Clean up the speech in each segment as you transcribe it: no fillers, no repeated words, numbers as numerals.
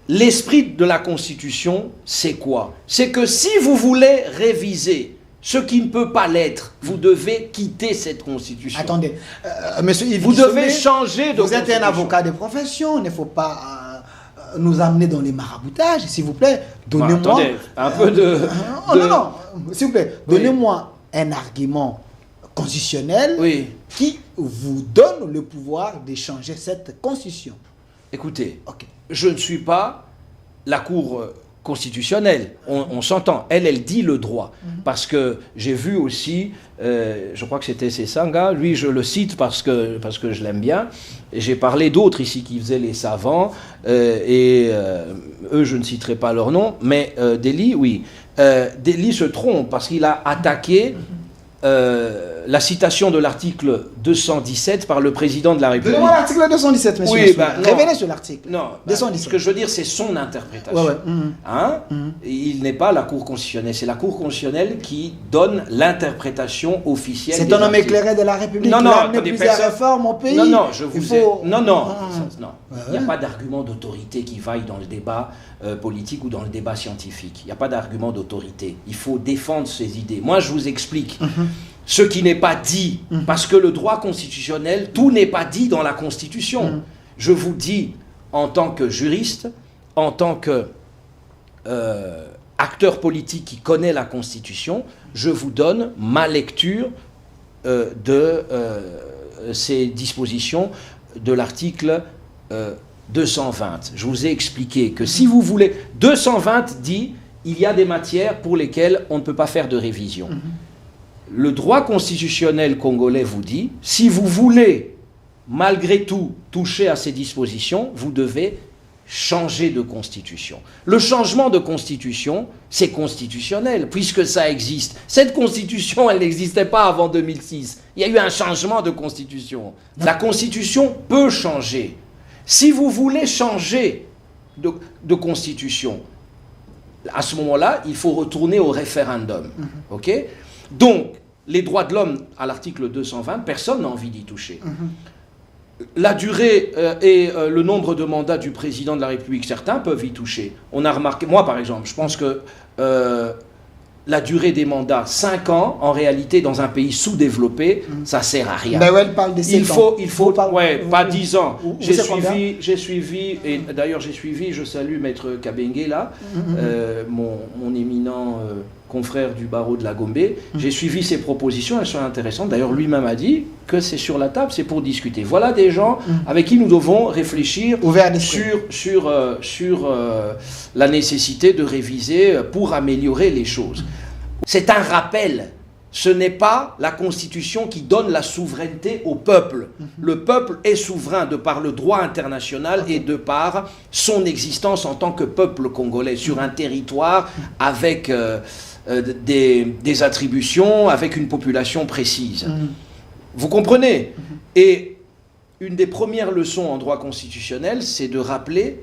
l'esprit de la Constitution, c'est quoi? C'est que si vous voulez réviser ce qui ne peut pas l'être, vous devez quitter cette Constitution. Attendez, monsieur Yves, vous devez changer de Vous êtes un avocat de profession, il ne faut pas nous amener dans les maraboutages, s'il vous plaît. Donnez-moi... Attendez, un peu de... Non, s'il vous plaît, donnez-moi un argument constitutionnel qui vous donne le pouvoir de changer cette Constitution. Écoutez, je ne suis pas la Cour constitutionnelle, on s'entend, elle dit le droit, parce que j'ai vu aussi, je crois que c'était Sesanga, lui je le cite parce que je l'aime bien, et j'ai parlé d'autres ici qui faisaient les savants, eux je ne citerai pas leur nom, mais Dely, oui, Dely se trompe parce qu'il a attaqué la citation de l'article 217 par le président de la République. Donnez-moi l'article 217, monsieur. Oui, révélez sur l'article. Non, 217. ce que je veux dire, c'est son interprétation. Il n'est pas la Cour constitutionnelle, c'est la Cour constitutionnelle qui donne l'interprétation officielle. C'est un homme éclairé de la République qui a amené plusieurs réformes au pays. Non, il n'y a pas d'argument d'autorité qui vaille dans le débat politique ou dans le débat scientifique. Il n'y a pas d'argument d'autorité. Il faut défendre ses idées. Moi, je vous explique. Ce qui n'est pas dit, parce que le droit constitutionnel, tout n'est pas dit dans la Constitution. Je vous dis, en tant que juriste, en tant que acteur politique qui connaît la Constitution, je vous donne ma lecture de ces dispositions de l'article 220. Je vous ai expliqué que si vous voulez... 220 dit, il y a des matières pour lesquelles on ne peut pas faire de révision. Le droit constitutionnel congolais vous dit, si vous voulez, malgré tout, toucher à ces dispositions, vous devez changer de constitution. Le changement de constitution, c'est constitutionnel, puisque ça existe. Cette constitution, elle n'existait pas avant 2006. Il y a eu un changement de constitution. La constitution peut changer. Si vous voulez changer de constitution, à ce moment-là, il faut retourner au référendum. OK ? Donc, les droits de l'homme, à l'article 220, personne n'a envie d'y toucher. La durée et le nombre de mandats du président de la République, certains peuvent y toucher. On a remarqué, moi par exemple, je pense que la durée des mandats, 5 ans, en réalité, dans un pays sous-développé, ça ne sert à rien. Elle parle de 7 ans. Il faut pas 10 ans. J'ai suivi, et d'ailleurs j'ai suivi, je salue Maître Kabenge là, mon éminent confrère du barreau de la Gombe. J'ai suivi ses propositions, elles sont intéressantes. D'ailleurs, lui-même a dit que c'est sur la table, c'est pour discuter. Voilà des gens avec qui nous devons réfléchir sur la nécessité de réviser pour améliorer les choses. C'est un rappel. Ce n'est pas la Constitution qui donne la souveraineté au peuple. Le peuple est souverain de par le droit international et de par son existence en tant que peuple congolais sur un territoire avec des attributions, avec une population précise. Vous comprenez? Et une des premières leçons en droit constitutionnel, c'est de rappeler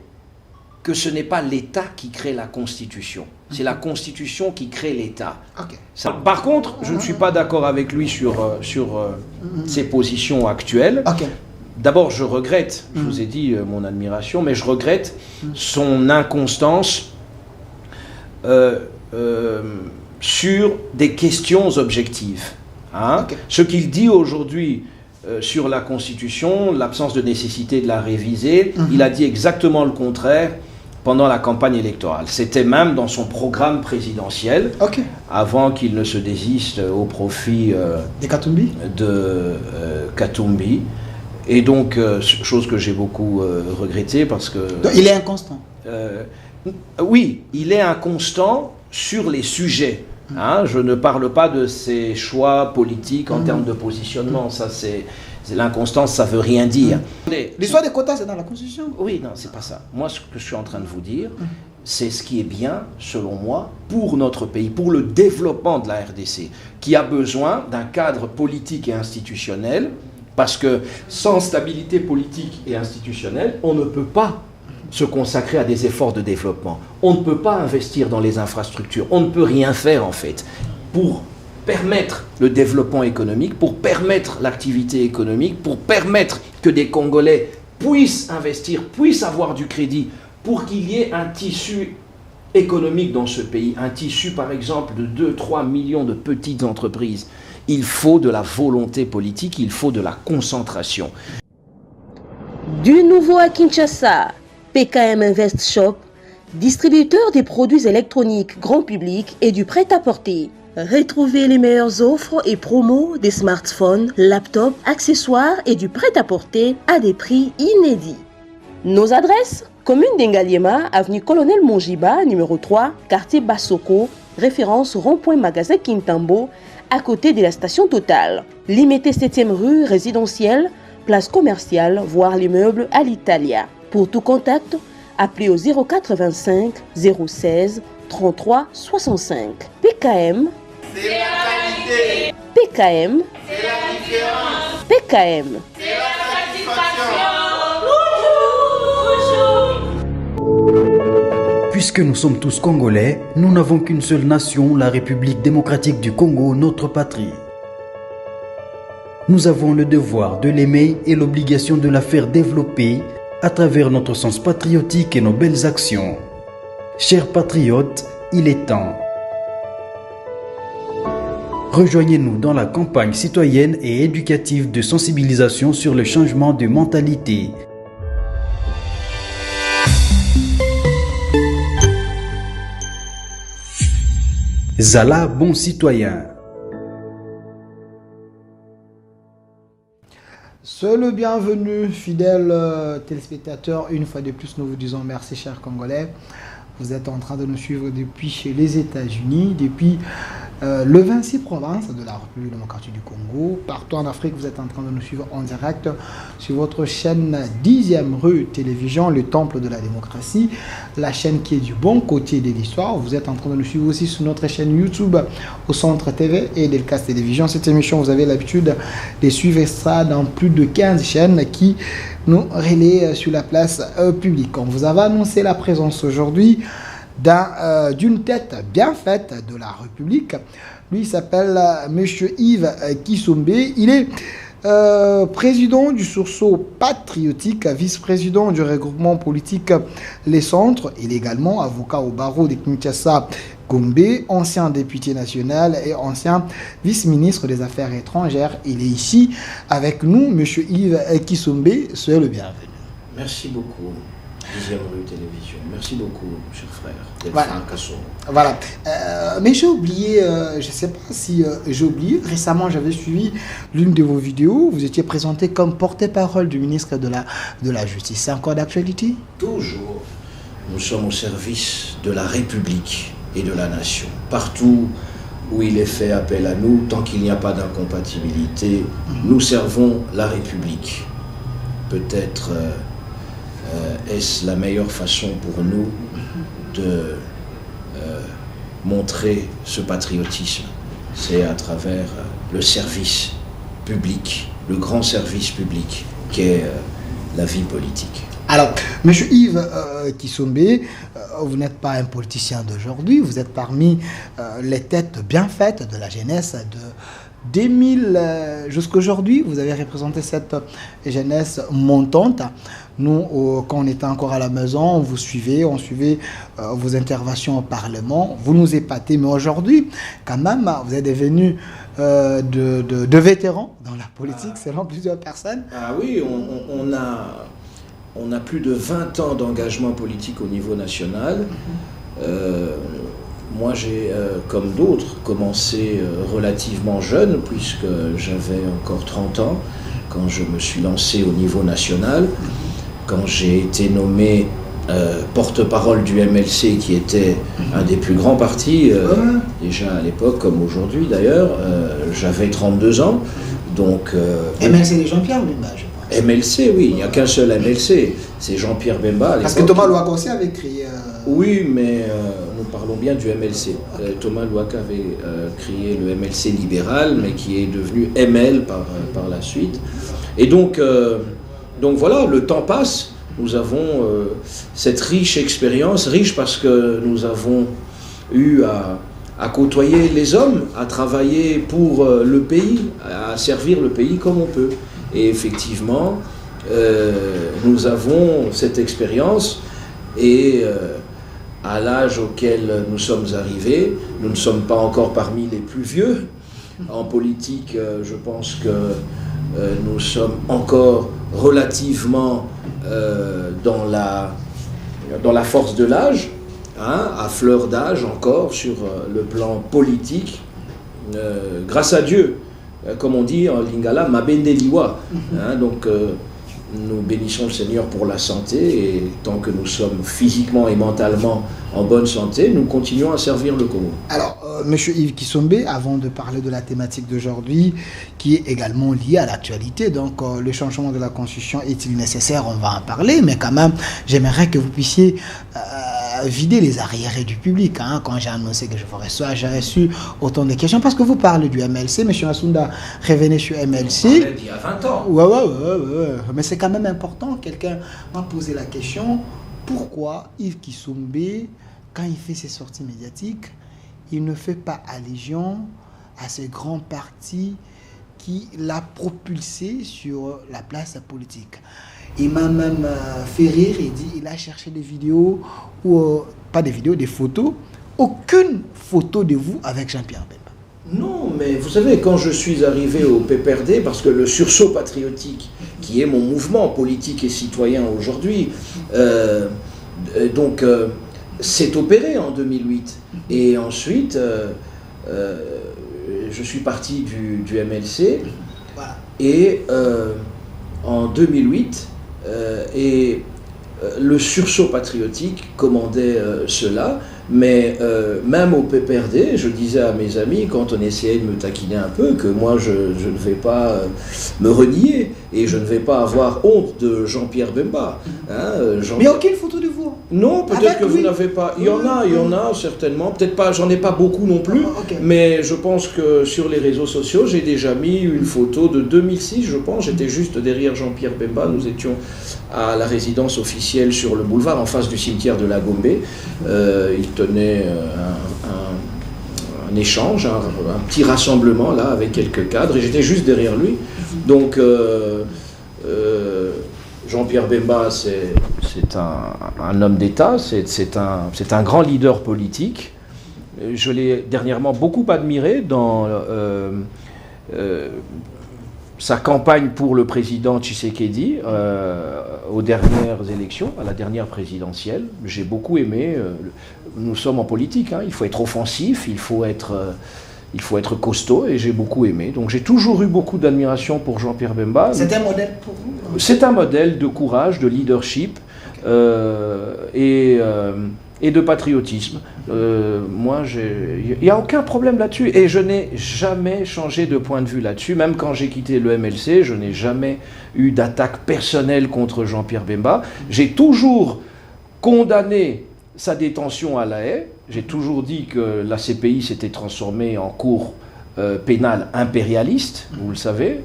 que ce n'est pas l'État qui crée la Constitution. C'est la Constitution qui crée l'État. Par contre, je ne suis pas d'accord avec lui sur ses positions actuelles. D'abord, je regrette, je vous ai dit mon admiration, mais je regrette son inconstance sur des questions objectives. Ce qu'il dit aujourd'hui sur la Constitution, l'absence de nécessité de la réviser, il a dit exactement le contraire pendant la campagne électorale. C'était même dans son programme présidentiel, avant qu'il ne se désiste au profit de Katumbi. Et donc, chose que j'ai beaucoup regrettée parce que... Donc, il est inconstant. Oui, il est inconstant sur les sujets. Je ne parle pas de ses choix politiques en termes de positionnement. Ça, c'est l'inconstance, ça veut rien dire. L'histoire des quotas, c'est dans la Constitution? Oui, non, c'est pas ça. Moi, ce que je suis en train de vous dire, c'est ce qui est bien, selon moi, pour notre pays, pour le développement de la RDC, qui a besoin d'un cadre politique et institutionnel, parce que sans stabilité politique et institutionnelle, on ne peut pas se consacrer à des efforts de développement. On ne peut pas investir dans les infrastructures. On ne peut rien faire, en fait, pour permettre le développement économique, pour permettre l'activité économique, pour permettre que des Congolais puissent investir, puissent avoir du crédit pour qu'il y ait un tissu économique dans ce pays, un tissu par exemple de 2-3 millions de petites entreprises, il faut de la volonté politique, il faut de la concentration. Du nouveau à Kinshasa, PKM Invest Shop, distributeur des produits électroniques grand public et du prêt-à-porter. Retrouvez les meilleures offres et promos des smartphones, laptops, accessoires et du prêt-à-porter à des prix inédits. Nos adresses: commune d'Engaliema, avenue Colonel Mongiba, numéro 3, quartier Bassoko, référence rond-point magasin Kintambo, à côté de la station Total. Limité 7e rue résidentielle, place commerciale, voire l'immeuble à l'Italia. Pour tout contact, appelez au 0425 016 33 65. PKM, c'est la qualité. PKM, c'est la différence. PKM, c'est la satisfaction. Puisque nous sommes tous Congolais, nous n'avons qu'une seule nation, la République démocratique du Congo, notre patrie. Nous avons le devoir de l'aimer et l'obligation de la faire développer à travers notre sens patriotique et nos belles actions. Chers patriotes, il est temps. Rejoignez-nous dans la campagne citoyenne et éducative de sensibilisation sur le changement de mentalité. Zala, bon citoyen. Soyez le bienvenu, fidèles téléspectateurs. Une fois de plus, nous vous disons merci, chers Congolais. Vous êtes en train de nous suivre depuis les États-Unis, depuis le 26 province de la République démocratique du Congo. Partout en Afrique, vous êtes en train de nous suivre en direct sur votre chaîne 10e rue Télévision, le temple de la démocratie, la chaîne qui est du bon côté de l'histoire. Vous êtes en train de nous suivre aussi sur notre chaîne YouTube au Centre TV et Delcast Télévision. Cette émission, vous avez l'habitude de suivre ça dans plus de 15 chaînes qui nous relaient sur la place publique. On vous avait annoncé la présence aujourd'hui d'une tête bien faite de la République. Lui, il s'appelle M. Yves Kisombe. Il est président du sursaut patriotique, vice-président du regroupement politique Les Centres. Il est également avocat au barreau de Kinshasa Gombe, ancien député national et ancien vice-ministre des Affaires étrangères. Il est ici avec nous, M. Yves Kisombe. Soyez le bienvenu. Merci beaucoup. 10e rue Télévision. Merci beaucoup, cher frère. Voilà. Mais j'ai oublié, je ne sais pas si j'ai oublié, récemment j'avais suivi l'une de vos vidéos, vous étiez présenté comme porte-parole du ministre de la Justice. C'est encore d'actualité? Toujours. Nous sommes au service de la République et de la nation. Partout où il est fait appel à nous, tant qu'il n'y a pas d'incompatibilité, nous servons la République. Peut-être est-ce la meilleure façon pour nous de montrer ce patriotisme? C'est à travers le service public, le grand service public qu'est la vie politique. Alors, M. Yves Kisombe, vous n'êtes pas un politicien d'aujourd'hui, vous êtes parmi les têtes bien faites de la jeunesse de 2000 jusqu'à aujourd'hui. Vous avez représenté cette jeunesse montante. Nous, quand on était encore à la maison, on vous suivait, on suivait vos interventions au Parlement. Vous nous épatez, mais aujourd'hui, quand même, vous êtes devenus de vétérans dans la politique, selon plusieurs personnes. Ah oui, on a plus de 20 ans d'engagement politique au niveau national. Moi, j'ai, comme d'autres, commencé relativement jeune, puisque j'avais encore 30 ans, quand je me suis lancé au niveau national. Quand j'ai été nommé porte-parole du MLC, qui était un des plus grands partis, déjà à l'époque, comme aujourd'hui d'ailleurs, j'avais 32 ans. Donc, MLC de Jean-Pierre Bemba, je pense. MLC, oui, il n'y a qu'un seul MLC, c'est Jean-Pierre Bemba. Parce que Thomas Louaka aussi avait créé... Oui, mais nous parlons bien du MLC. Thomas Louaka avait créé le MLC libéral, mais qui est devenu ML par la suite. Et donc voilà, le temps passe, nous avons cette riche expérience, riche parce que nous avons eu à côtoyer les hommes, à travailler pour le pays, à servir le pays comme on peut. Et effectivement, nous avons cette expérience Et à l'âge auquel nous sommes arrivés, nous ne sommes pas encore parmi les plus vieux. En politique, je pense que nous sommes encore relativement dans la force de l'âge, hein, à fleur d'âge encore sur le plan politique. Grâce à Dieu, comme on dit en lingala, mabendeliwa. Hein, donc nous bénissons le Seigneur pour la santé, et tant que nous sommes physiquement et mentalement en bonne santé, nous continuons à servir le Congo. Alors, Monsieur Yves Kisombe, avant de parler de la thématique d'aujourd'hui, qui est également liée à l'actualité, donc le changement de la Constitution est-il nécessaire? On va en parler, mais quand même, j'aimerais que vous puissiez vider les arriérés du public. Hein. Quand j'ai annoncé que je ferais ça, j'ai reçu autant de questions, parce que vous parlez du MLC, M. Assounda, revenez sur MLC. On parlait d'il y a 20 ans. Ouais. Mais c'est quand même important. Quelqu'un m'a posé la question, pourquoi Yves Kisombe, quand il fait ses sorties médiatiques, il ne fait pas allusion à ce grand parti qui l'a propulsé sur la place politique? Il m'a même fait rire et dit il a cherché des vidéos, ou pas des vidéos, des photos. Aucune photo de vous avec Jean-Pierre Bemba. Non, mais vous savez, quand je suis arrivé au PPRD, parce que le sursaut patriotique, qui est mon mouvement politique et citoyen aujourd'hui, s'est opéré en 2008. Et ensuite, je suis parti du MLC. Voilà. Et en 2008, le sursaut patriotique commandait cela. Mais même au PPRD, je disais à mes amis, quand on essayait de me taquiner un peu, que moi je ne vais pas me renier et je ne vais pas avoir honte de Jean-Pierre Bemba. Hein, Mais il n'y a aucune photo de vous? Non, peut-être que vous n'avez pas. Il y en a certainement. Peut-être pas, j'en ai pas beaucoup non plus. Okay. Mais je pense que sur les réseaux sociaux, j'ai déjà mis une photo de 2006, je pense. J'étais juste derrière Jean-Pierre Bemba. Nous étions à la résidence officielle sur le boulevard, en face du cimetière de la Gombe. Il tenait un échange, un petit rassemblement là avec quelques cadres, et j'étais juste derrière lui. Donc Jean-Pierre Bemba, c'est un homme d'État, c'est un grand leader politique. Je l'ai dernièrement beaucoup admiré dans sa campagne pour le président Tshisekedi aux dernières élections, à la dernière présidentielle. J'ai beaucoup aimé. Nous sommes en politique, hein, il faut être offensif, il faut être costaud, et j'ai beaucoup aimé. Donc j'ai toujours eu beaucoup d'admiration pour Jean-Pierre Bemba. C'est un modèle pour vous? C'est un modèle de courage, de leadership, et de patriotisme. Moi, il n'y a aucun problème là-dessus. Et je n'ai jamais changé de point de vue là-dessus. Même quand j'ai quitté le MLC, je n'ai jamais eu d'attaque personnelle contre Jean-Pierre Bemba. J'ai toujours condamné sa détention à La Haye. J'ai toujours dit que la CPI s'était transformée en cour pénale impérialiste, vous le savez.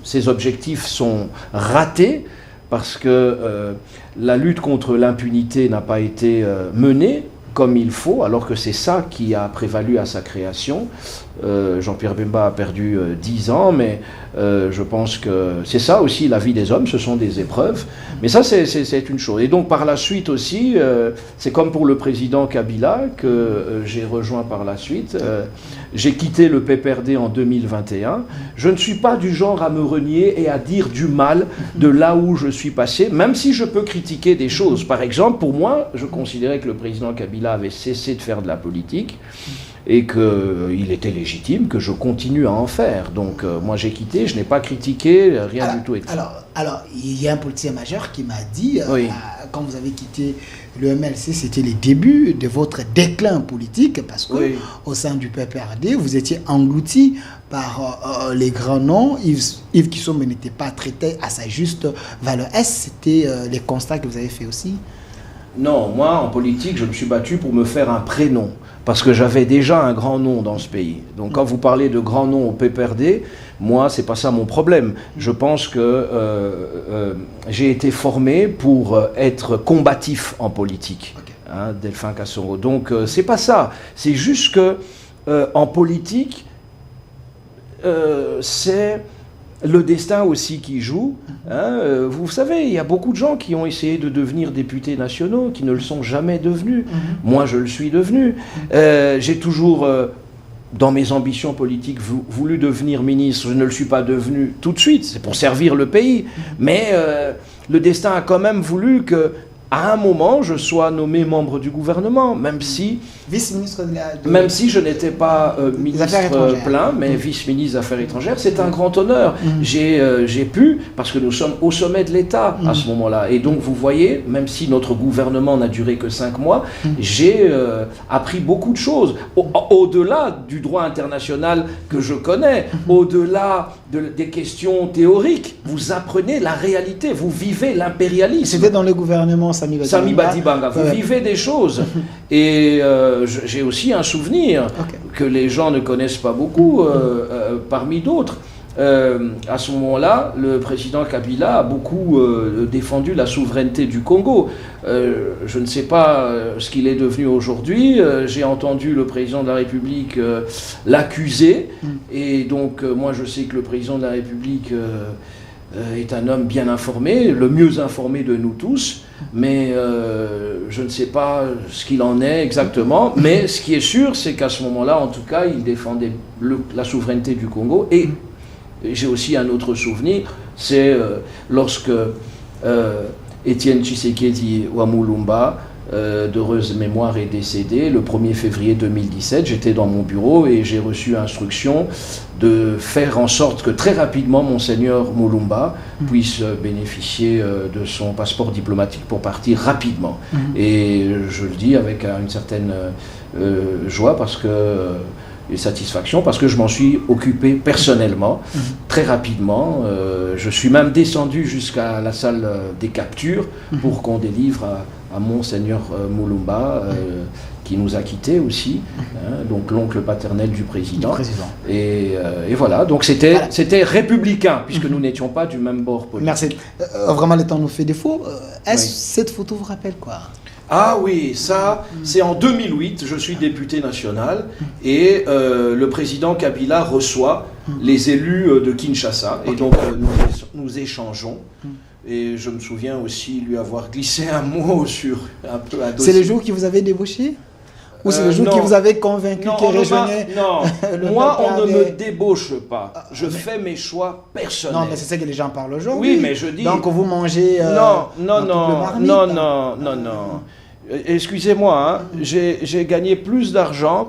Ses objectifs sont ratés parce que la lutte contre l'impunité n'a pas été menée comme il faut, alors que c'est ça qui a prévalu à sa création. Jean-Pierre Bemba a perdu 10 ans, mais je pense que c'est ça aussi, la vie des hommes, ce sont des épreuves. Mais ça, c'est une chose. Et donc, par la suite aussi, c'est comme pour le président Kabila, que j'ai rejoint par la suite. J'ai quitté le PPRD en 2021. Je ne suis pas du genre à me renier et à dire du mal de là où je suis passé, même si je peux critiquer des choses. Par exemple, pour moi, je considérais que le président Kabila avait cessé de faire de la politique et qu'il était légitime que je continue à en faire. Donc moi j'ai quitté, je n'ai pas critiqué, rien du tout. Alors, il y a un politicien majeur qui m'a dit, oui. Quand vous avez quitté le MLC, c'était les débuts de votre déclin politique, parce que oui. Au sein du PPRD, vous étiez englouti par les grands noms. Yves Kisombe n'était pas traité à sa juste valeur. Est-ce que c'était les constats que vous avez fait aussi? Non, moi en politique, je me suis battu pour me faire un prénom, parce que j'avais déjà un grand nom dans ce pays. Donc quand vous parlez de grand nom au PPRD, moi, c'est pas ça mon problème. Je pense que j'ai été formé pour être combatif en politique, okay. Hein, Delphin Kassongo. Donc c'est pas ça. C'est juste que en politique, c'est le destin aussi qui joue. Vous savez, il y a beaucoup de gens qui ont essayé de devenir députés nationaux, qui ne le sont jamais devenus. Moi, je le suis devenu. J'ai toujours, dans mes ambitions politiques, voulu devenir ministre. Je ne le suis pas devenu tout de suite. C'est pour servir le pays. Mais le destin a quand même voulu que, à un moment, je sois nommé membre du gouvernement, même si... Vice-ministre Même si je n'étais pas ministre plein, mais vice-ministre des Affaires étrangères, c'est un grand honneur. J'ai pu, parce que nous sommes au sommet de l'État à ce moment-là. Et donc, vous voyez, même si notre gouvernement n'a duré que 5 mois, j'ai appris beaucoup de choses. Au-delà du droit international que je connais, au-delà des questions théoriques, vous apprenez la réalité, vous vivez l'impérialisme. C'était dans le gouvernement Sami Badibanga. Vous vivez des choses. Et j'ai aussi un souvenir que les gens ne connaissent pas beaucoup, parmi d'autres. À ce moment-là, le président Kabila a beaucoup défendu la souveraineté du Congo. Je ne sais pas ce qu'il est devenu aujourd'hui. J'ai entendu le président de la République l'accuser. Et donc, moi, je sais que le président de la République est un homme bien informé, le mieux informé de nous tous, mais je ne sais pas ce qu'il en est exactement, mais ce qui est sûr, c'est qu'à ce moment-là, en tout cas, il défendait la souveraineté du Congo. Et j'ai aussi un autre souvenir, c'est lorsque Étienne Tshisekedi Wamulumba, d'heureuse mémoire, est décédé le 1er février 2017. J'étais dans mon bureau et j'ai reçu instruction de faire en sorte que très rapidement Monseigneur Mulumba puisse bénéficier de son passeport diplomatique pour partir rapidement. Et je le dis avec une certaine joie et satisfaction, parce que je m'en suis occupé personnellement, très rapidement. Je suis même descendu jusqu'à la salle des captures pour qu'on délivre à Monseigneur Mulumba, qui nous a quittés aussi, donc l'oncle paternel du président. Et voilà, donc c'était républicain, puisque nous n'étions pas du même bord politique. Merci. Vraiment, le temps nous fait défaut. Cette photo vous rappelle quoi? Ah oui, ça, c'est en 2008, je suis député national, et le président Kabila reçoit les élus de Kinshasa, et donc nous échangeons. Et je me souviens aussi lui avoir glissé un mot sur un peu à dossier. C'est le jour qui vous avez débauché? Ou c'est le jour qui vous avez convaincu qu'il rejoignait? Non, moi on ne me débauche pas. Je fais mes choix personnels. Non, mais c'est ça que les gens parlent aujourd'hui. Oui, mais je dis... Donc vous mangez... Non. Excusez-moi, j'ai gagné plus d'argent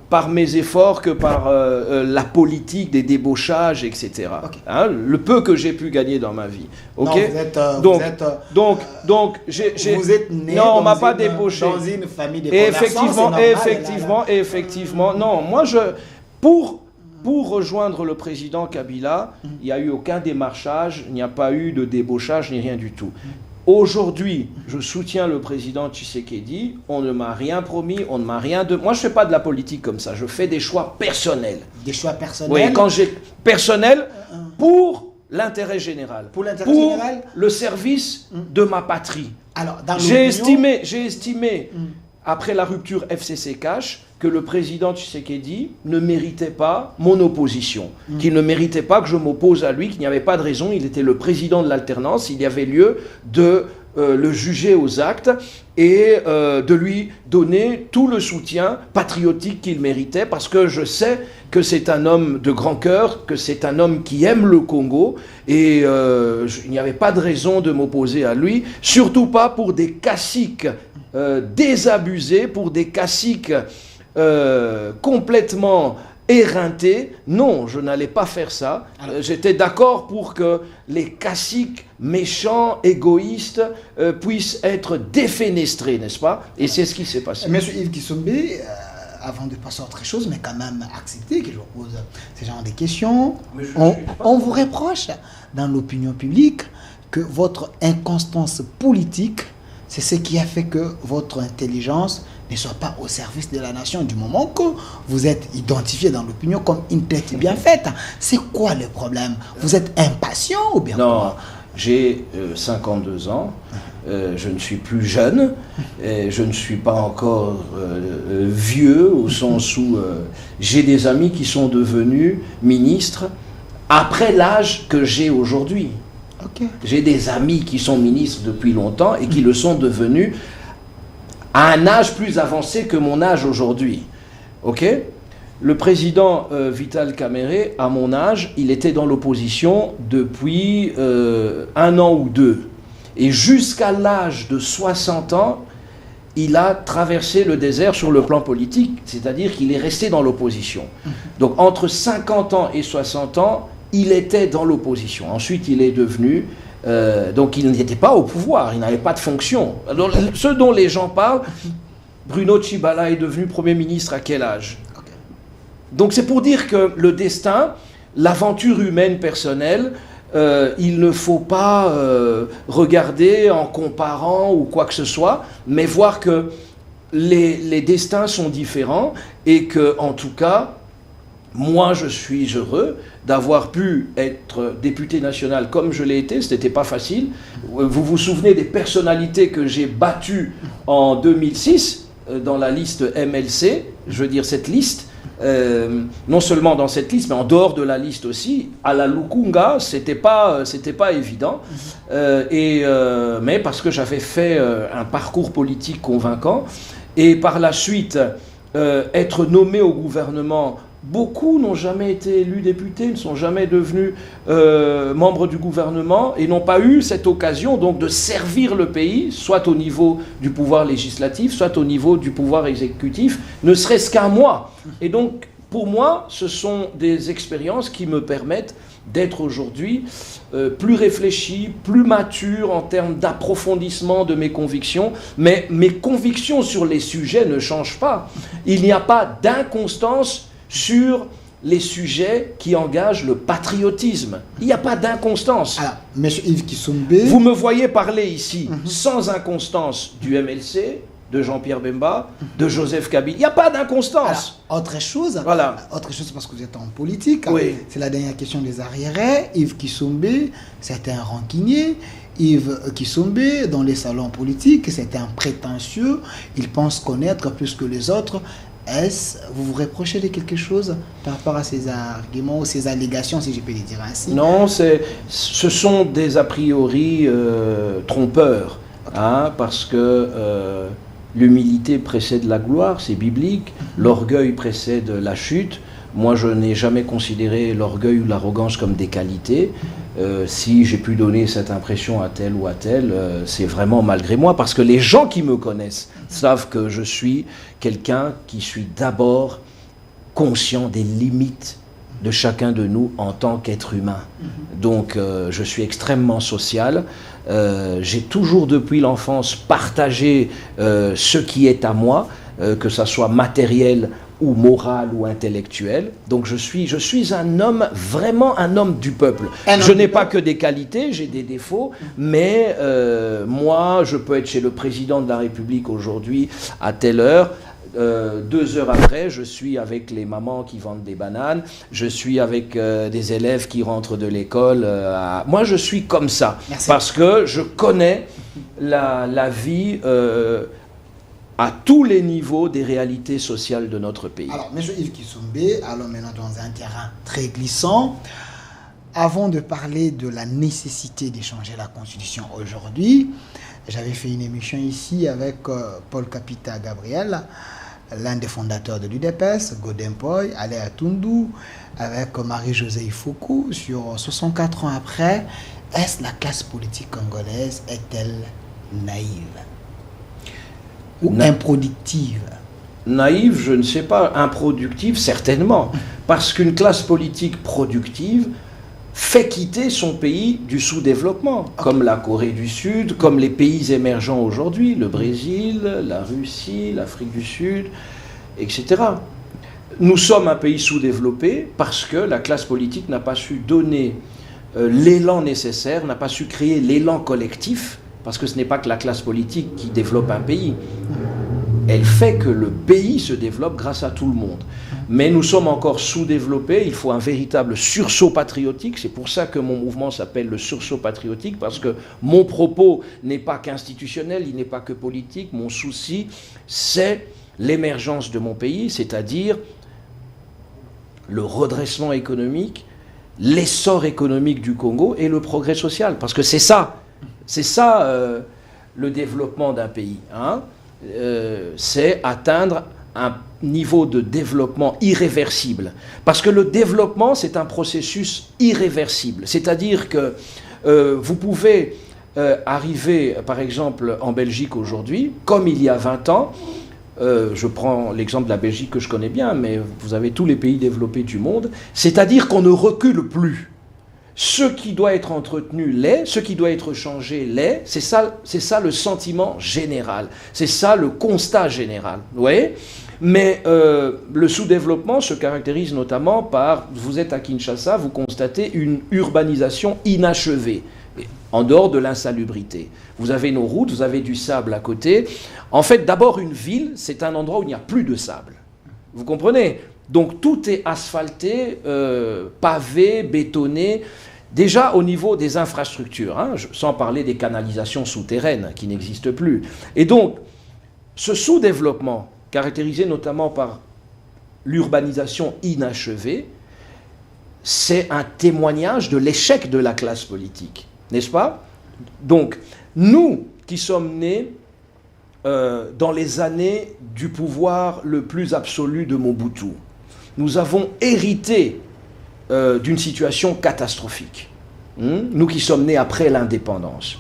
par mes efforts que par la politique des débauchages, etc. Le peu que j'ai pu gagner dans ma vie. Non, vous êtes né on m'a pas débauché. Dans une famille de commerçants. Effectivement. Non, moi pour rejoindre le président Kabila, il n'y a eu aucun démarchage, il n'y a pas eu de débauchage ni rien du tout. Aujourd'hui, je soutiens le président Tshisekedi, on ne m'a rien promis, on ne m'a rien de... Moi, je ne fais pas de la politique comme ça, je fais des choix personnels. Des choix personnels? Oui, quand j'ai personnel, pour l'intérêt général. Pour l'intérêt général? Le service de ma patrie. Alors, dans j'ai estimé après la rupture FCC Cash, que le président Tshisekedi ne méritait pas mon opposition, qu'il ne méritait pas que je m'oppose à lui, qu'il n'y avait pas de raison, il était le président de l'alternance, il y avait lieu de le juger aux actes et de lui donner tout le soutien patriotique qu'il méritait, parce que je sais que c'est un homme de grand cœur, que c'est un homme qui aime le Congo, et il n'y avait pas de raison de m'opposer à lui, surtout pas pour des caciques désabusés, pour des caciques complètement éreintés. Non, je n'allais pas faire ça. J'étais d'accord pour que les caciques méchants, égoïstes, puissent être défenestrés, n'est-ce pas? Et c'est ce qui s'est passé. Monsieur Yves Kissombe, avant de passer à autre chose, mais quand même accepter que je vous pose ce genre de questions, on vous reproche dans l'opinion publique que votre inconstance politique, c'est ce qui a fait que votre intelligence ne soit pas au service de la nation, du moment que vous êtes identifié dans l'opinion comme une tête bien faite. C'est quoi le problème? Vous êtes impatient ou bien? Non, j'ai 52 ans, je ne suis plus jeune, et je ne suis pas encore vieux, au sens où j'ai des amis qui sont devenus ministres après l'âge que j'ai aujourd'hui. Ok. J'ai des amis qui sont ministres depuis longtemps et qui le sont devenus à un âge plus avancé que mon âge aujourd'hui. Ok ? Le président Vital Kamerhe, à mon âge, il était dans l'opposition depuis 1 an ou 2. Et jusqu'à l'âge de 60 ans, il a traversé le désert sur le plan politique, c'est-à-dire qu'il est resté dans l'opposition. Donc entre 50 ans et 60 ans, il était dans l'opposition. Ensuite, il est devenu... donc il n'était pas au pouvoir, il n'avait pas de fonction. Alors, ce dont les gens parlent, Bruno Tshibala est devenu Premier ministre à quel âge ? Donc c'est pour dire que le destin, l'aventure humaine personnelle, il ne faut pas regarder en comparant ou quoi que ce soit, mais voir que les destins sont différents et que, en tout cas, moi je suis heureux d'avoir pu être député national comme je l'ai été. Ce n'était pas facile. Vous vous souvenez des personnalités que j'ai battues en 2006 dans la liste MLC, je veux dire cette liste. Non seulement dans cette liste, mais en dehors de la liste aussi, à la Lukunga, c'était pas évident, mais parce que j'avais fait un parcours politique convaincant, et par la suite, être nommé au gouvernement. Beaucoup n'ont jamais été élus députés, ne sont jamais devenus membres du gouvernement et n'ont pas eu cette occasion donc de servir le pays, soit au niveau du pouvoir législatif, soit au niveau du pouvoir exécutif, ne serait-ce qu'un mois. Et donc, pour moi, ce sont des expériences qui me permettent d'être aujourd'hui plus réfléchi, plus mature en termes d'approfondissement de mes convictions, mais mes convictions sur les sujets ne changent pas. Il n'y a pas d'inconstance sur les sujets qui engagent le patriotisme. Il n'y a pas d'inconstance. Alors, M. Yves Kisumbe... Vous me voyez parler ici sans inconstance du MLC, de Jean-Pierre Bemba, de Joseph Kabila. Il n'y a pas d'inconstance. Alors, autre chose, parce que vous êtes en politique, oui. C'est la dernière question des arriérés. Yves Kisumbe, c'est un rancunier. Yves Kisumbe, dans les salons politiques, c'est un prétentieux. Il pense connaître plus que les autres. Vous vous reprochez de quelque chose par rapport à ces arguments ou ces allégations, si je peux les dire ainsi? Non, ce sont des a priori trompeurs, parce que l'humilité précède la gloire, c'est biblique, l'orgueil précède la chute. Moi, je n'ai jamais considéré l'orgueil ou l'arrogance comme des qualités. Si j'ai pu donner cette impression à tel ou à tel, c'est vraiment malgré moi, parce que les gens qui me connaissent savent que je suis quelqu'un qui suis d'abord conscient des limites de chacun de nous en tant qu'être humain. Donc, je suis extrêmement social. J'ai toujours, depuis l'enfance, partagé ce qui est à moi, que ça soit matériel ou moral ou intellectuel. Donc je suis un homme, vraiment un homme du peuple. Je n'ai pas que des qualités, j'ai des défauts, mais moi, je peux être chez le président de la République aujourd'hui à telle heure. 2 heures après, je suis avec les mamans qui vendent des bananes, je suis avec des élèves qui rentrent de l'école. Moi, je suis comme ça. Merci. Parce que je connais la vie à tous les niveaux des réalités sociales de notre pays. Alors, M. Yves Kisumbe, allons maintenant dans un terrain très glissant. Avant de parler de la nécessité d'échanger la Constitution aujourd'hui, j'avais fait une émission ici avec Paul Kapita Gabriel, l'un des fondateurs de l'UDPS, Godempoy, Alea Tundu, avec Marie-Josée Foucault, sur 64 ans après, est-ce la classe politique congolaise est-elle naïve ou improductive? Naïve, je ne sais pas. Improductive, certainement. Parce qu'une classe politique productive fait quitter son pays du sous-développement, comme la Corée du Sud, comme les pays émergents aujourd'hui, le Brésil, la Russie, l'Afrique du Sud, etc. Nous sommes un pays sous-développé parce que la classe politique n'a pas su donner l'élan nécessaire, n'a pas su créer l'élan collectif, parce que ce n'est pas que la classe politique qui développe un pays. Elle fait que le pays se développe grâce à tout le monde. Mais nous sommes encore sous-développés, il faut un véritable sursaut patriotique. C'est pour ça que mon mouvement s'appelle le sursaut patriotique, parce que mon propos n'est pas qu'institutionnel, il n'est pas que politique. Mon souci, c'est l'émergence de mon pays, c'est-à-dire le redressement économique, l'essor économique du Congo et le progrès social. Parce que c'est ça le développement d'un pays. Hein. C'est atteindre un niveau de développement irréversible. Parce que le développement, c'est un processus irréversible. C'est-à-dire que vous pouvez arriver, par exemple, en Belgique aujourd'hui, comme il y a 20 ans, je prends l'exemple de la Belgique que je connais bien, mais vous avez tous les pays développés du monde, c'est-à-dire qu'on ne recule plus. Ce qui doit être entretenu l'est, ce qui doit être changé l'est, c'est ça le sentiment général, c'est ça le constat général, vous voyez ? Mais le sous-développement se caractérise notamment par, vous êtes à Kinshasa, vous constatez une urbanisation inachevée, en dehors de l'insalubrité. Vous avez nos routes, vous avez du sable à côté. En fait, d'abord, une ville, c'est un endroit où il n'y a plus de sable. Vous comprenez ? Donc tout est asphalté, pavé, bétonné, déjà au niveau des infrastructures, hein, sans parler des canalisations souterraines qui n'existent plus. Et donc, ce sous-développement, caractérisé notamment par l'urbanisation inachevée, c'est un témoignage de l'échec de la classe politique, n'est-ce pas ? Donc, nous qui sommes nés dans les années du pouvoir le plus absolu de Mobutu, nous avons hérité d'une situation catastrophique. Nous qui sommes nés après l'indépendance.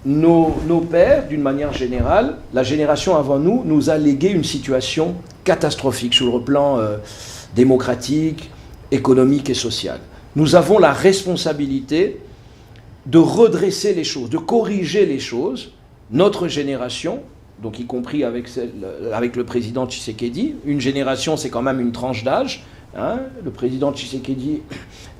Nos pères, d'une manière générale, la génération avant nous, nous a légué une situation catastrophique sur le plan démocratique, économique et social. Nous avons la responsabilité de redresser les choses, de corriger les choses. Notre génération, donc y compris avec le président Tshisekedi, une génération c'est quand même une tranche d'âge, hein, le président Tshisekedi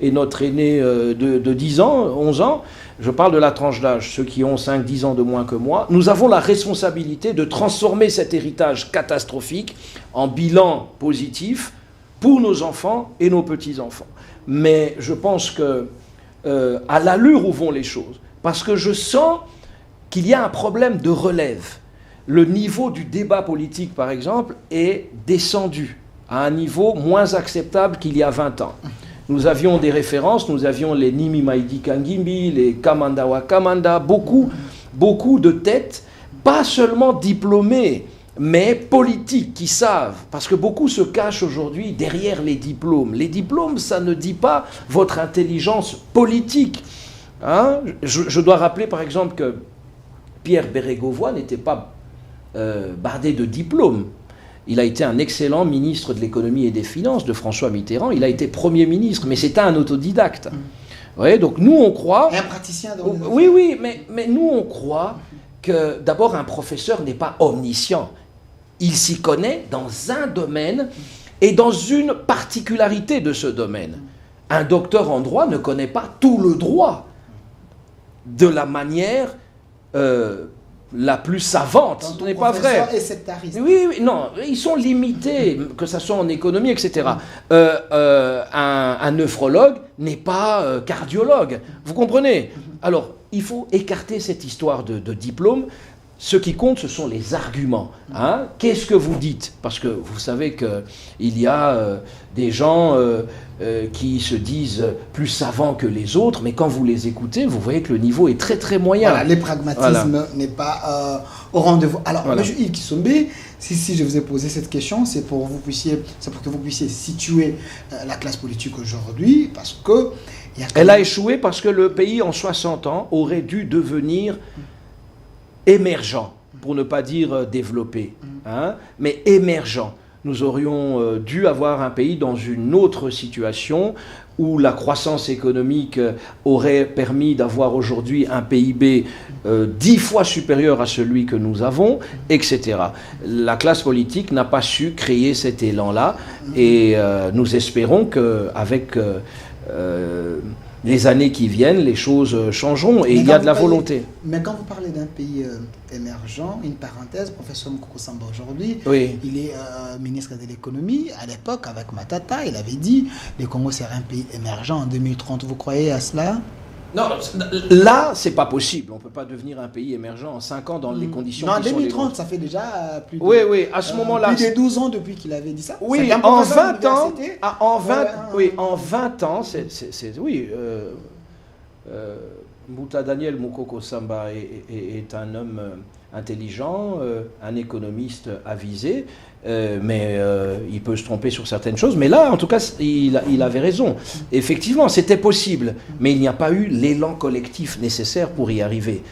est notre aîné de 10 ans, 11 ans, je parle de la tranche d'âge, ceux qui ont 5-10 ans de moins que moi, nous avons la responsabilité de transformer cet héritage catastrophique en bilan positif pour nos enfants et nos petits-enfants. Mais je pense que à l'allure où vont les choses, parce que je sens qu'il y a un problème de relève. Le niveau du débat politique, par exemple, est descendu à un niveau moins acceptable qu'il y a 20 ans. Nous avions des références, nous avions les Nimi Maïdi Kangimbi, les Kamanda wa Kamanda, beaucoup de têtes, pas seulement diplômées, mais politiques, qui savent, parce que beaucoup se cachent aujourd'hui derrière les diplômes. Les diplômes, ça ne dit pas votre intelligence politique. Hein? Je dois rappeler, par exemple, que Pierre Bérégovoy n'était pas bardé de diplômes. Il a été un excellent ministre de l'économie et des finances de François Mitterrand. Il a été Premier ministre, mais c'était un autodidacte. Ouais, donc nous, on croit... Et un praticien dans Oui, mais nous, on croit que d'abord, un professeur n'est pas omniscient. Il s'y connaît dans un domaine et dans une particularité de ce domaine. Un docteur en droit ne connaît pas tout le droit de la manière la plus savante. Ce n'est pas vrai. Est sectariste. Oui, non, ils sont limités, que ce soit en économie, etc. Un nephrologue n'est pas cardiologue. Vous comprenez ? Alors, il faut écarter cette histoire de diplôme. Ce qui compte, ce sont les arguments. Hein? Qu'est-ce que vous dites? Parce que vous savez qu'il y a des gens qui se disent plus savants que les autres, mais quand vous les écoutez, vous voyez que le niveau est très très moyen. Voilà, le pragmatisme n'est pas au rendez-vous. Alors, M. Yves Kisombe, si je vous ai posé cette question, c'est pour que vous puissiez situer la classe politique aujourd'hui, parce que... Elle a échoué parce que le pays, en 60 ans, aurait dû devenir... émergent, pour ne pas dire développé, hein, mais émergent. Nous aurions dû avoir un pays dans une autre situation où la croissance économique aurait permis d'avoir aujourd'hui un PIB 10 fois supérieur à celui que nous avons, etc. La classe politique n'a pas su créer cet élan-là et nous espérons qu'avec les années qui viennent, les choses changeront et il y a de la volonté. Mais quand vous parlez d'un pays émergent, une parenthèse, professeur Mukoko Samba aujourd'hui, oui. Il est ministre de l'économie. À l'époque, avec Matata, il avait dit le Congo serait un pays émergent en 2030. Vous croyez à cela? Non, là, c'est pas possible. On peut pas devenir un pays émergent en 5 ans dans les conditions Non, en qui sont les 2030, nôtres. ça fait déjà plus de, Oui, à ce moment-là. plus de 12 ans depuis qu'il avait dit ça. Oui, C'était un en professeur 20 ans, d'université. en 20 ans, Mouta Daniel Moukoko Samba est un homme intelligent, un économiste avisé, mais il peut se tromper sur certaines choses. Mais là, en tout cas, il avait raison. Effectivement, c'était possible, mais il n'y a pas eu l'élan collectif nécessaire pour y arriver.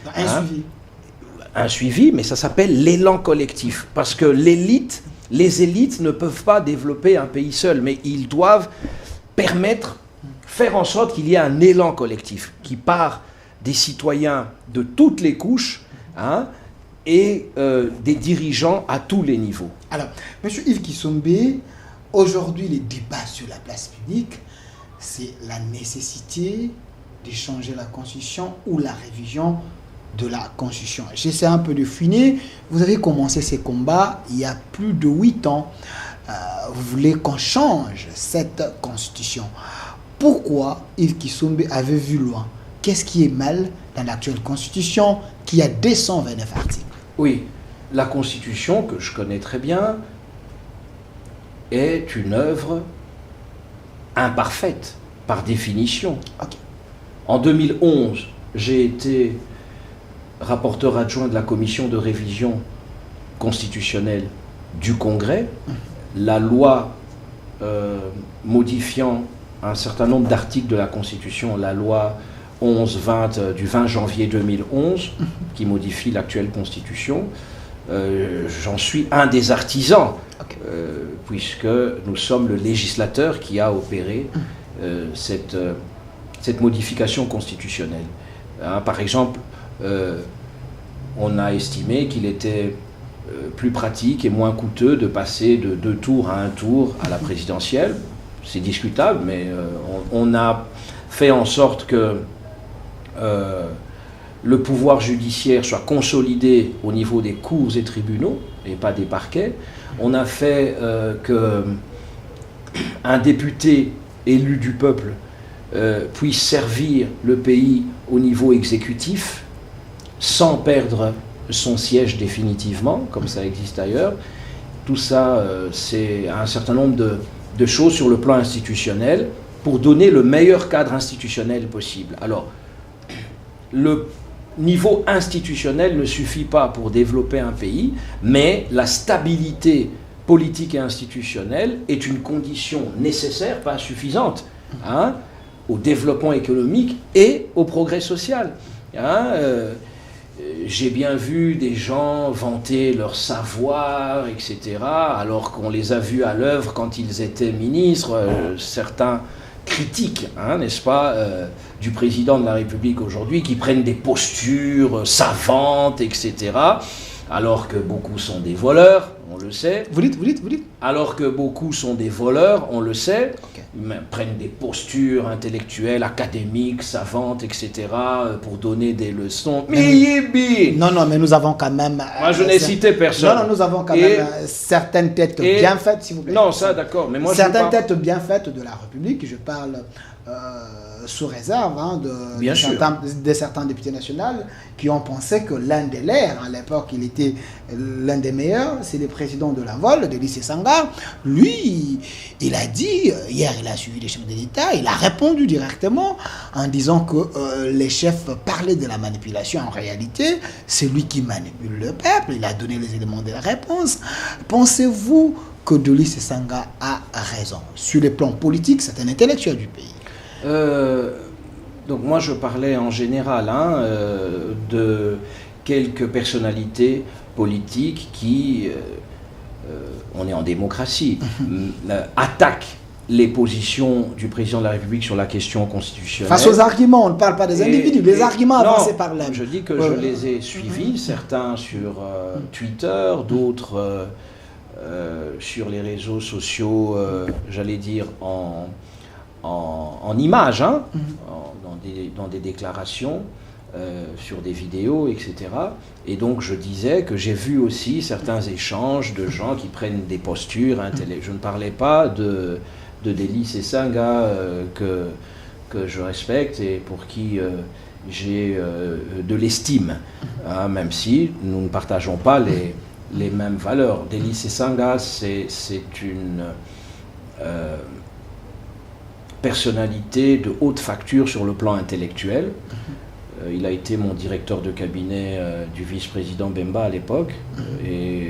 Un suivi, mais ça s'appelle l'élan collectif. Parce que les élites ne peuvent pas développer un pays seul, mais ils doivent faire en sorte qu'il y ait un élan collectif qui part des citoyens de toutes les couches et des dirigeants à tous les niveaux. Alors, M. Yves Kisombe, aujourd'hui, les débats sur la place publique, c'est la nécessité de changer la Constitution ou la révision de la Constitution. J'essaie un peu de finir. Vous avez commencé ces combats il y a plus de 8 ans. Vous voulez qu'on change cette Constitution. Pourquoi Yves Kisombe avait vu loin? Qu'est-ce qui est mal dans l'actuelle Constitution qui a 229 articles? Oui, la Constitution, que je connais très bien, est une œuvre imparfaite, par définition. Okay. En 2011, j'ai été rapporteur adjoint de la commission de révision constitutionnelle du Congrès. La loi modifiant un certain nombre d'articles de la Constitution, la loi 11-20 du 20 janvier 2011, qui modifie l'actuelle Constitution, j'en suis un des artisans, okay. Puisque nous sommes le législateur qui a opéré cette modification constitutionnelle. Par exemple, on a estimé qu'il était plus pratique et moins coûteux de passer de 2 tours à 1 tour à la présidentielle. C'est discutable, mais on a fait en sorte que le pouvoir judiciaire soit consolidé au niveau des cours et tribunaux et pas des parquets. On a fait qu'un député élu du peuple puisse servir le pays au niveau exécutif sans perdre son siège définitivement, comme ça existe ailleurs. Tout ça, c'est un certain nombre de choses sur le plan institutionnel pour donner le meilleur cadre institutionnel possible. Alors, le niveau institutionnel ne suffit pas pour développer un pays, mais la stabilité politique et institutionnelle est une condition nécessaire, pas suffisante, au développement économique et au progrès social. J'ai bien vu des gens vanter leur savoir, etc., alors qu'on les a vus à l'œuvre quand ils étaient ministres. Certains critiques, n'est-ce pas, du président de la République aujourd'hui, qui prennent des postures savantes, etc., alors que beaucoup sont des voleurs, on le sait. Vous dites. Alors que beaucoup sont des voleurs, on le sait. Okay. Ils prennent des postures intellectuelles, académiques, savantes, etc., pour donner des leçons. Non, mais nous avons quand même... Moi, je n'ai cité personne. Non, nous avons quand même certaines têtes bien faites, s'il vous plaît. Non, ça, d'accord. Mais moi, certaines têtes bien faites de la République, je parle... sous réserve de certains députés nationaux qui ont pensé que l'un des leurs, à l'époque il était l'un des meilleurs, c'est le président de la Vol, de lycée Sangar. Lui, il a dit, hier il a suivi les chefs de l'État, il a répondu directement en disant que les chefs parlaient de la manipulation. En réalité, c'est lui qui manipule le peuple, il a donné les éléments de la réponse. Pensez-vous que Delis Sanga a raison? Sur le plan politique, c'est un intellectuel du pays. Donc moi je parlais en général de quelques personnalités politiques qui, on est en démocratie, attaquent les positions du président de la République sur la question constitutionnelle. Face aux arguments, on ne parle pas des individus, les arguments avancés par l'homme. Je dis que je les ai suivis, certains sur Twitter, d'autres sur les réseaux sociaux, j'allais dire en images, dans des déclarations, sur des vidéos, etc. Et donc je disais que j'ai vu aussi certains échanges de gens qui prennent des postures intellectuelles. Je ne parlais pas de Delis Sanga que je respecte et pour qui j'ai de l'estime, hein, même si nous ne partageons pas les mêmes valeurs. Delis Esanga, c'est une personnalité de haute facture sur le plan intellectuel. Il a été mon directeur de cabinet du vice-président Bemba à l'époque, et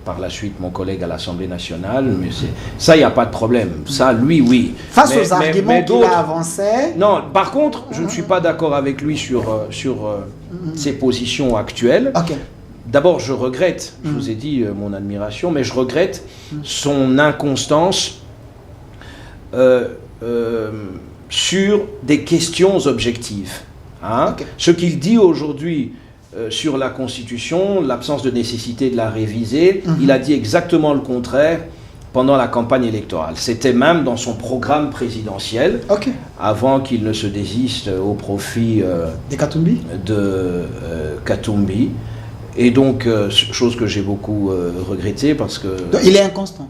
par la suite mon collègue à l'Assemblée nationale. Mais ça, il n'y a pas de problème. Ça, lui, oui. Face aux arguments qu'il a avancés... Non, par contre, je ne suis pas d'accord avec lui sur ses positions actuelles. Okay. D'abord, je regrette, je vous ai dit mon admiration, mais je regrette son inconstance sur des questions objectives. Hein? Okay. Ce qu'il dit aujourd'hui sur la Constitution, l'absence de nécessité de la réviser, il a dit exactement le contraire pendant la campagne électorale. C'était même dans son programme présidentiel, avant qu'il ne se désiste au profit de Katumbi. Et donc, chose que j'ai beaucoup regrettée parce que... Donc, il est inconstant.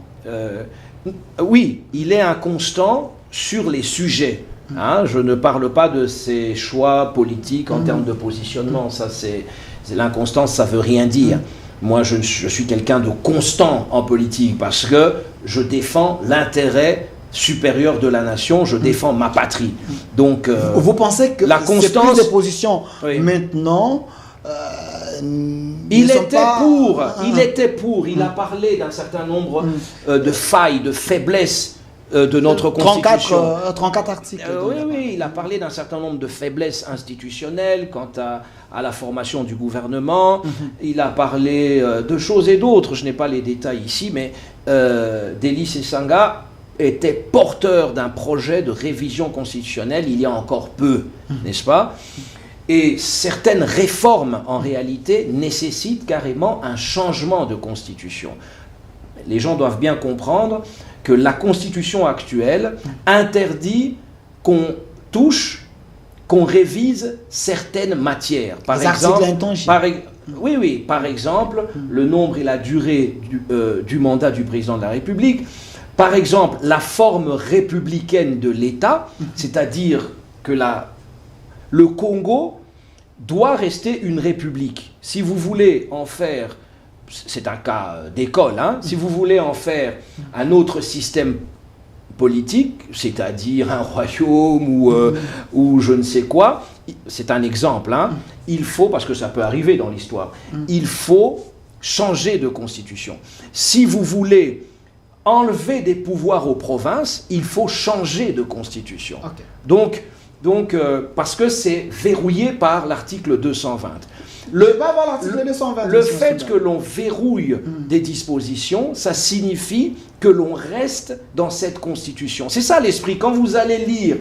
Oui, il est inconstant sur les sujets. Hein, je ne parle pas de ses choix politiques en termes de positionnement. Ça, c'est l'inconstance, ça veut rien dire. Moi, je suis quelqu'un de constant en politique parce que je défends l'intérêt supérieur de la nation, je défends ma patrie. Donc, vous pensez que la constance, c'est plus des positions maintenant il était pour, il a parlé d'un certain nombre de failles, de faiblesses de notre Constitution. 34 articles. Oui, il a parlé d'un certain nombre de faiblesses institutionnelles quant à la formation du gouvernement. Il a parlé de choses et d'autres, je n'ai pas les détails ici, mais Delis Esanga était porteur d'un projet de révision constitutionnelle il y a encore peu, n'est-ce pas? Et certaines réformes, en réalité, nécessitent carrément un changement de constitution. Les gens doivent bien comprendre que la constitution actuelle interdit qu'on touche, qu'on révise certaines matières. Par exemple, par exemple, le nombre et la durée du mandat du président de la République. Par exemple, la forme républicaine de l'État, c'est-à-dire que le Congo doit rester une république. Si vous voulez en faire, c'est un cas d'école, hein, si vous voulez en faire un autre système politique, c'est-à-dire un royaume ou je ne sais quoi, c'est un exemple, hein, il faut, parce que ça peut arriver dans l'histoire, il faut changer de constitution. Si vous voulez enlever des pouvoirs aux provinces, il faut changer de constitution. Donc, parce que c'est verrouillé par l'article 220. Le fait que l'on verrouille des dispositions, ça signifie que l'on reste dans cette constitution. C'est ça l'esprit. Quand vous allez lire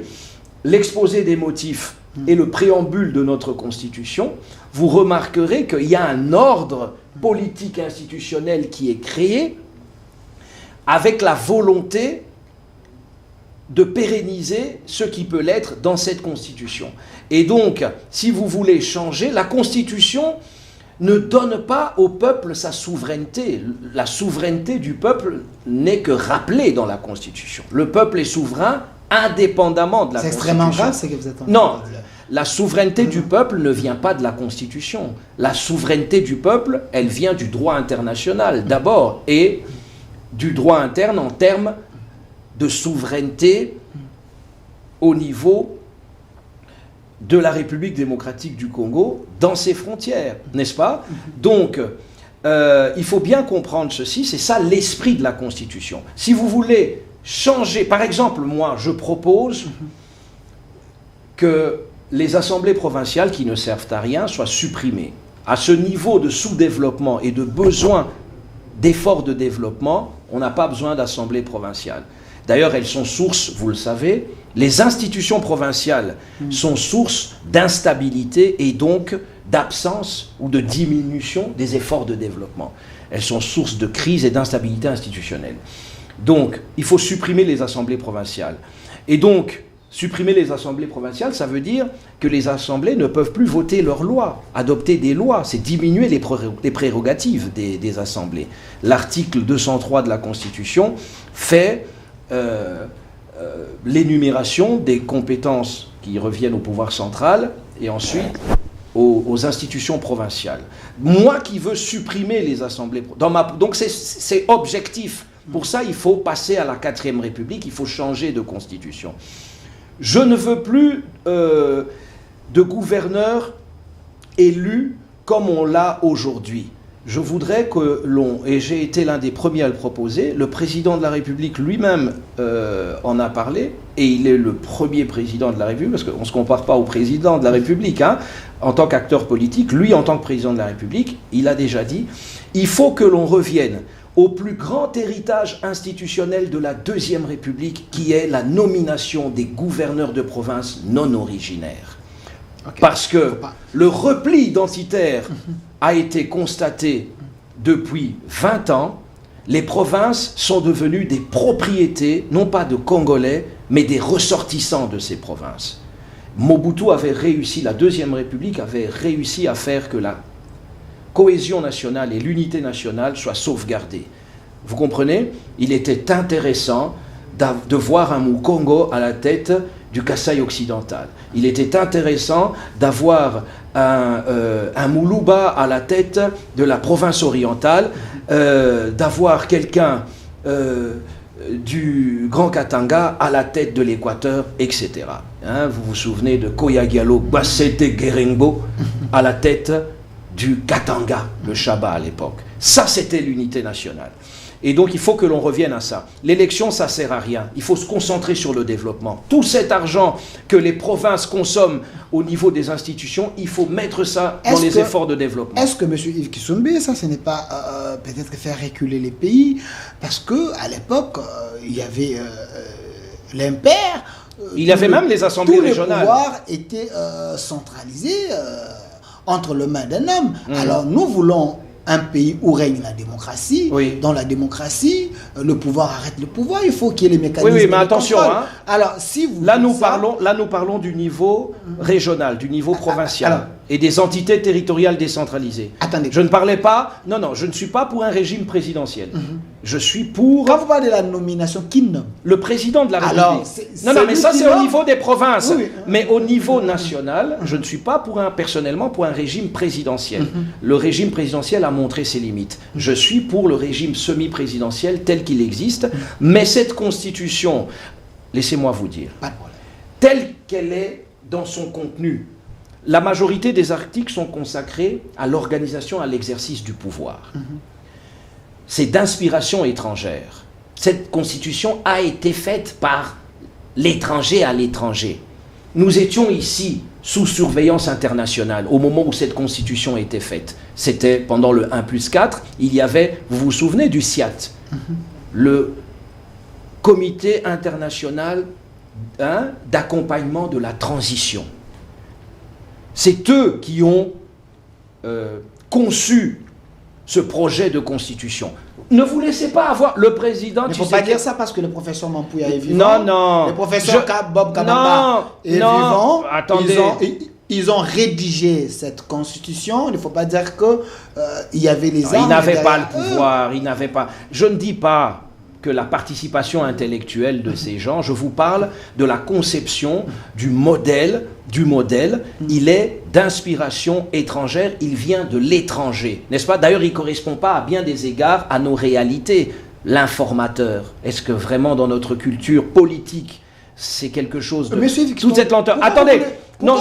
l'exposé des motifs et le préambule de notre constitution, vous remarquerez qu'il y a un ordre politique institutionnel qui est créé avec la volonté de pérenniser ce qui peut l'être dans cette Constitution. Et donc, si vous voulez changer, la Constitution ne donne pas au peuple sa souveraineté. La souveraineté du peuple n'est que rappelée dans la Constitution. Le peuple est souverain indépendamment de la Constitution. C'est extrêmement grave, c'est que vous êtes en train Non, la souveraineté du peuple ne vient pas de la Constitution. La souveraineté du peuple, elle vient du droit international d'abord, et du droit interne en termes de souveraineté au niveau de la République démocratique du Congo, dans ses frontières, n'est-ce pas? Donc, il faut bien comprendre ceci, c'est ça l'esprit de la Constitution. Si vous voulez changer, par exemple, moi, je propose que les assemblées provinciales qui ne servent à rien soient supprimées. À ce niveau de sous-développement et de besoin d'efforts de développement, on n'a pas besoin d'assemblées provinciales. D'ailleurs, elles sont source, vous le savez, les institutions provinciales sont source d'instabilité et donc d'absence ou de diminution des efforts de développement. Elles sont source de crise et d'instabilité institutionnelle. Donc, il faut supprimer les assemblées provinciales. Et donc, supprimer les assemblées provinciales, ça veut dire que les assemblées ne peuvent plus voter leurs lois, adopter des lois. C'est diminuer les prérogatives des assemblées. L'article 203 de la Constitution fait l'énumération des compétences qui reviennent au pouvoir central et ensuite aux institutions provinciales. Moi qui veux supprimer les assemblées, donc c'est objectif. Pour ça, il faut passer à la 4e République, il faut changer de constitution. Je ne veux plus de gouverneurs élus comme on l'a aujourd'hui. Je voudrais que et j'ai été l'un des premiers à le proposer, le président de la République lui-même en a parlé, et il est le premier président de la République, parce qu'on ne se compare pas au président de la République, hein, en tant qu'acteur politique, lui en tant que président de la République, il a déjà dit, il faut que l'on revienne au plus grand héritage institutionnel de la 2e République, qui est la nomination des gouverneurs de province non originaires. Okay. Parce que le repli identitaire a été constaté depuis 20 ans. Les provinces sont devenues des propriétés, non pas de Congolais, mais des ressortissants de ces provinces. Mobutu avait réussi, la 2e République avait réussi à faire que la cohésion nationale et l'unité nationale soient sauvegardées. Vous comprenez? Il était intéressant de voir un Mukongo à la tête du Kasaï occidental. Il était intéressant d'avoir un Moulouba à la tête de la province orientale, d'avoir quelqu'un du Grand Katanga à la tête de l'Équateur, etc. Hein, vous vous souvenez de Koyagialo Bassete Gerengbo à la tête du Katanga, le Chaba à l'époque. Ça, c'était l'unité nationale. Et donc, il faut que l'on revienne à ça. L'élection, ça ne sert à rien. Il faut se concentrer sur le développement. Tout cet argent que les provinces consomment au niveau des institutions, il faut mettre ça dans les efforts de développement. Est-ce que M. Yves Kissoumbe, ça, ce n'est pas peut-être faire reculer les pays? Parce qu'à l'époque, il y avait l'impair. Il y avait même les assemblées régionales. Tout le pouvoir était centralisé entre les mains d'un homme. Alors, nous voulons un pays où règne la démocratie. Oui. Dans la démocratie, le pouvoir arrête le pouvoir. Il faut qu'il y ait les mécanismes. Oui, mais attention. Hein. Alors, si vous là, nous parlons du niveau régional, du niveau provincial. Alors, et des entités territoriales décentralisées. Attendez. Je ne parlais pas... Non, je ne suis pas pour un régime présidentiel. Je suis pour... Quand vous parlez de la nomination, qui nomme? Le président de la République. Alors, non, mais ça, c'est au niveau des provinces. Oui. Mais au niveau national, je ne suis pas personnellement pour un régime présidentiel. Le régime présidentiel a montré ses limites. Je suis pour le régime semi-présidentiel tel qu'il existe. Mais cette constitution, laissez-moi vous dire, telle qu'elle est dans son contenu, la majorité des articles sont consacrés à l'organisation, à l'exercice du pouvoir. C'est d'inspiration étrangère. Cette constitution a été faite par l'étranger à l'étranger. Nous étions ici sous surveillance internationale au moment où cette constitution a été faite. C'était pendant le 1+4, il y avait, vous vous souvenez du CIAT, le Comité international d'accompagnement de la transition. C'est eux qui ont conçu ce projet de constitution. Ne vous laissez pas avoir le président... Il ne faut pas dire ça parce que le professeur Mampouya est vivant. Non. Le professeur Bob Kabamba est vivant. Attendez. Ils ont rédigé cette constitution. Il ne faut pas dire qu'il y avait les armes. Ils n'avaient pas le pouvoir. Ils n'avaient pas... Je ne dis pas que la participation intellectuelle de ces gens, je vous parle de la conception du modèle, il est d'inspiration étrangère, il vient de l'étranger, n'est-ce pas? D'ailleurs, il ne correspond pas à bien des égards à nos réalités. L'informateur, est-ce que vraiment dans notre culture politique, c'est quelque chose de... toute cette lenteur. Attendez, non,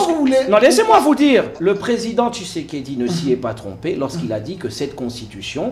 laissez-moi vous dire, le président Tshisekedi ne s'y est pas trompé lorsqu'il a dit que cette constitution...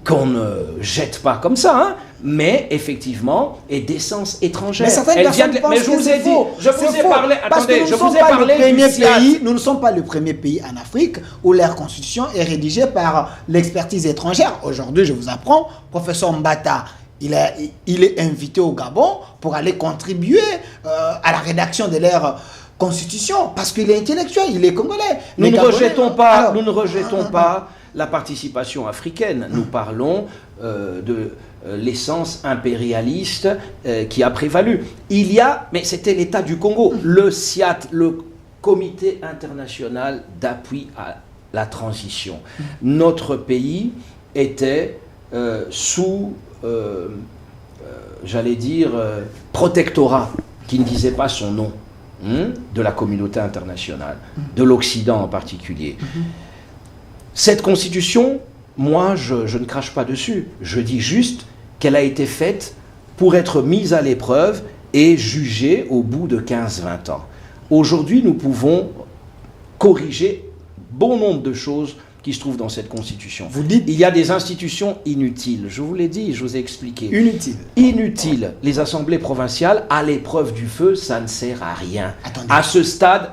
qu'on ne jette pas comme ça, hein, mais effectivement est d'essence étrangère. Mais certaines personnes pensent que c'est faux. Je vous ai parlé, attendez, je vous ai parlé du CIAT. Nous ne sommes pas le premier pays en Afrique où leur constitution est rédigée par l'expertise étrangère. Aujourd'hui, je vous apprends, professeur Mbata, il est invité au Gabon pour aller contribuer à la rédaction de leur constitution, parce qu'il est intellectuel, il est congolais. Nous ne rejetons pas la participation africaine. Nous parlons de l'essence impérialiste qui a prévalu. Mais c'était l'État du Congo. Le CIAT, le Comité international d'appui à la transition. Notre pays était sous, j'allais dire, protectorat, qui ne disait pas son nom. de la communauté internationale, de l'Occident en particulier. Cette constitution, moi, je ne crache pas dessus. Je dis juste qu'elle a été faite pour être mise à l'épreuve et jugée au bout de 15-20 ans. Aujourd'hui, nous pouvons corriger bon nombre de choses qui se trouvent dans cette constitution. Vous dites... Il y a des institutions inutiles. Je vous l'ai dit, je vous ai expliqué. Inutiles. Inutiles. Les assemblées provinciales, à l'épreuve du feu, ça ne sert à rien. Attendez. À ce stade,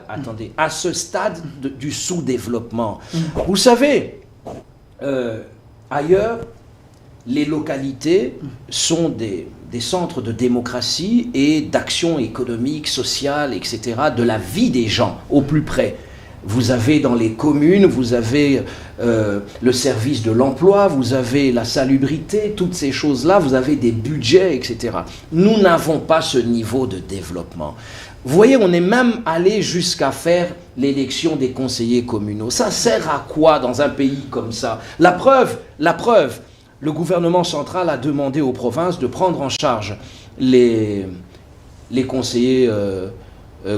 à ce stade du sous-développement. Vous savez, ailleurs, les localités sont des centres de démocratie et d'action économique, sociale, etc., de la vie des gens au plus près. Vous avez dans les communes, vous avez le service de l'emploi, vous avez la salubrité, toutes ces choses-là, vous avez des budgets, etc. Nous n'avons pas ce niveau de développement. Vous voyez, on est même allé jusqu'à faire l'élection des conseillers communaux. Ça sert à quoi dans un pays comme ça? La preuve, le gouvernement central a demandé aux provinces de prendre en charge les conseillers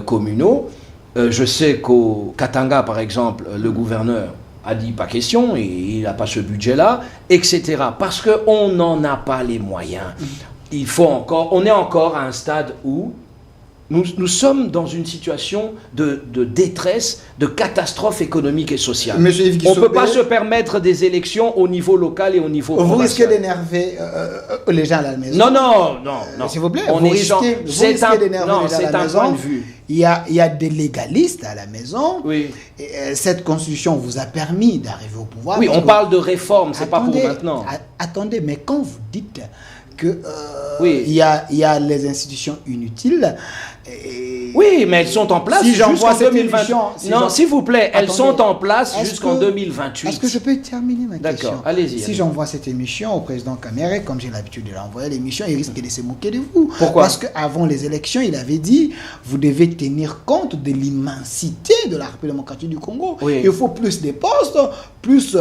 communaux. Je sais qu'au Katanga, par exemple, le gouverneur a dit pas question, il n'a pas ce budget-là, etc. Parce qu'on n'en a pas les moyens. On est encore à un stade où nous sommes dans une situation de détresse, de catastrophe économique et sociale. On ne peut pas se permettre des élections au niveau local et au niveau provincial. Vous risquez d'énerver les gens à la maison. Non. S'il vous plaît, vous risquez d'énerver les gens à la maison. Point de vue. Il y a des légalistes à la maison. Oui. Et cette constitution vous a permis d'arriver au pouvoir. Oui, on parle de réforme, c'est pas pour maintenant. Attendez, mais quand vous dites que il y a les institutions inutiles. Oui, mais elles sont en place jusqu'en 2028. Non, s'il vous plaît, elles sont en place jusqu'en 2028. Est-ce que je peux terminer ma question? D'accord, allez-y. Si j'envoie cette émission au président Kamere, comme j'ai l'habitude de l'envoyer l'émission, il risque de se moquer de vous. Pourquoi? Parce qu'avant les élections, il avait dit, vous devez tenir compte de l'immensité de la République démocratique du Congo. Oui. Il faut plus de postes, plus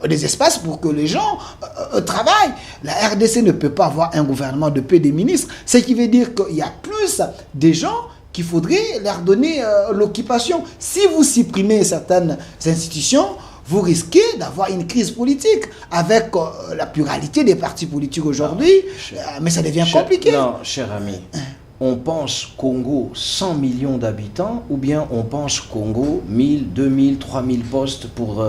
des espaces pour que les gens travaillent. La RDC ne peut pas avoir un gouvernement de peu de ministres, ce qui veut dire qu'il y a plus des gens qu'il faudrait leur donner l'occupation. Si vous supprimez certaines institutions, vous risquez d'avoir une crise politique avec la pluralité des partis politiques aujourd'hui, mais ça devient compliqué. Non, cher ami, on pense Congo 100 millions d'habitants ou bien on pense Congo 1000, 2000, 3000 postes pour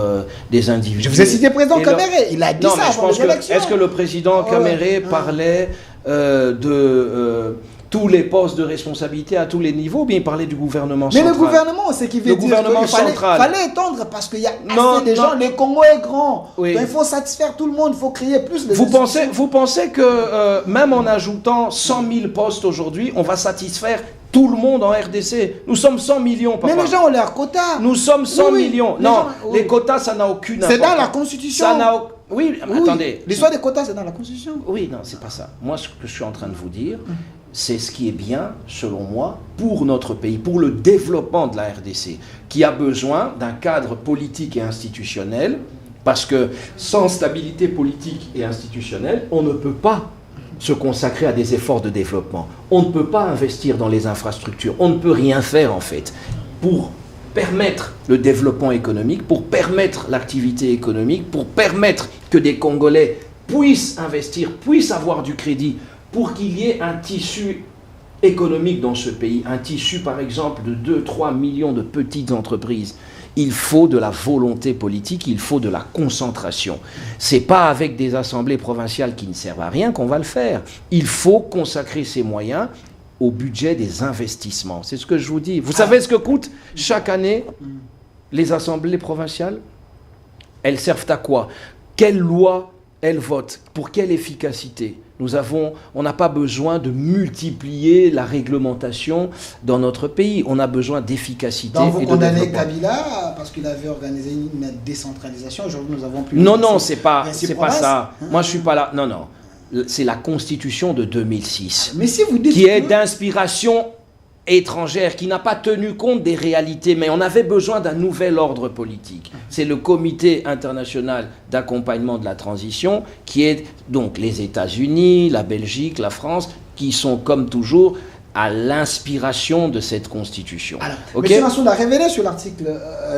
des individus. Je vous ai cité le président Kamere, il a dit ça avant les élections. Est-ce que le président Kamere parlait de tous les postes de responsabilité à tous les niveaux, ou bien il parlait du gouvernement central? Mais le gouvernement, c'est qui veut dire qu'il fallait étendre parce qu'il y a assez de gens, le Congo est grand. Oui. Donc il faut satisfaire tout le monde, il faut créer plus de... Vous pensez que même en ajoutant 100 000 postes aujourd'hui, on va satisfaire tout le monde en RDC? Nous sommes 100 millions, papa. Mais les gens ont leur quota. Nous sommes 100 millions. Les quotas, ça n'a aucune importance. C'est dans la Constitution. Oui, attendez. L'histoire des quotas, c'est dans la Constitution. Oui, non, c'est pas ça. Moi, ce que je suis en train de vous dire, c'est ce qui est bien, selon moi, pour notre pays, pour le développement de la RDC, qui a besoin d'un cadre politique et institutionnel, parce que sans stabilité politique et institutionnelle, on ne peut pas se consacrer à des efforts de développement. On ne peut pas investir dans les infrastructures. On ne peut rien faire, en fait, pour permettre le développement économique, pour permettre l'activité économique, pour permettre que des Congolais puissent investir, puissent avoir du crédit, pour qu'il y ait un tissu économique dans ce pays, un tissu par exemple de 2-3 millions de petites entreprises. Il faut de la volonté politique, il faut de la concentration. Ce n'est pas avec des assemblées provinciales qui ne servent à rien qu'on va le faire. Il faut consacrer ces moyens au budget des investissements. C'est ce que je vous dis. Vous savez ce que coûtent chaque année les assemblées provinciales? Elles servent à quoi? Quelle loi elles votent? Pour quelle efficacité? On n'a pas besoin de multiplier la réglementation dans notre pays. On a besoin d'efficacité. Donc vous condamnez Kabila parce qu'il avait organisé une décentralisation. Aujourd'hui, nous avons plus... Non, c'est pas ça. Moi, je suis pas là. Non. C'est la Constitution de 2006. Mais si vous dites qui est d'inspiration étrangère, qui n'a pas tenu compte des réalités, mais on avait besoin d'un nouvel ordre politique. C'est le Comité international d'accompagnement de la transition, qui est donc les États-Unis, la Belgique, la France, qui sont comme toujours à l'inspiration de cette Constitution. Alors, Ok? M. Massoud a révélé sur l'article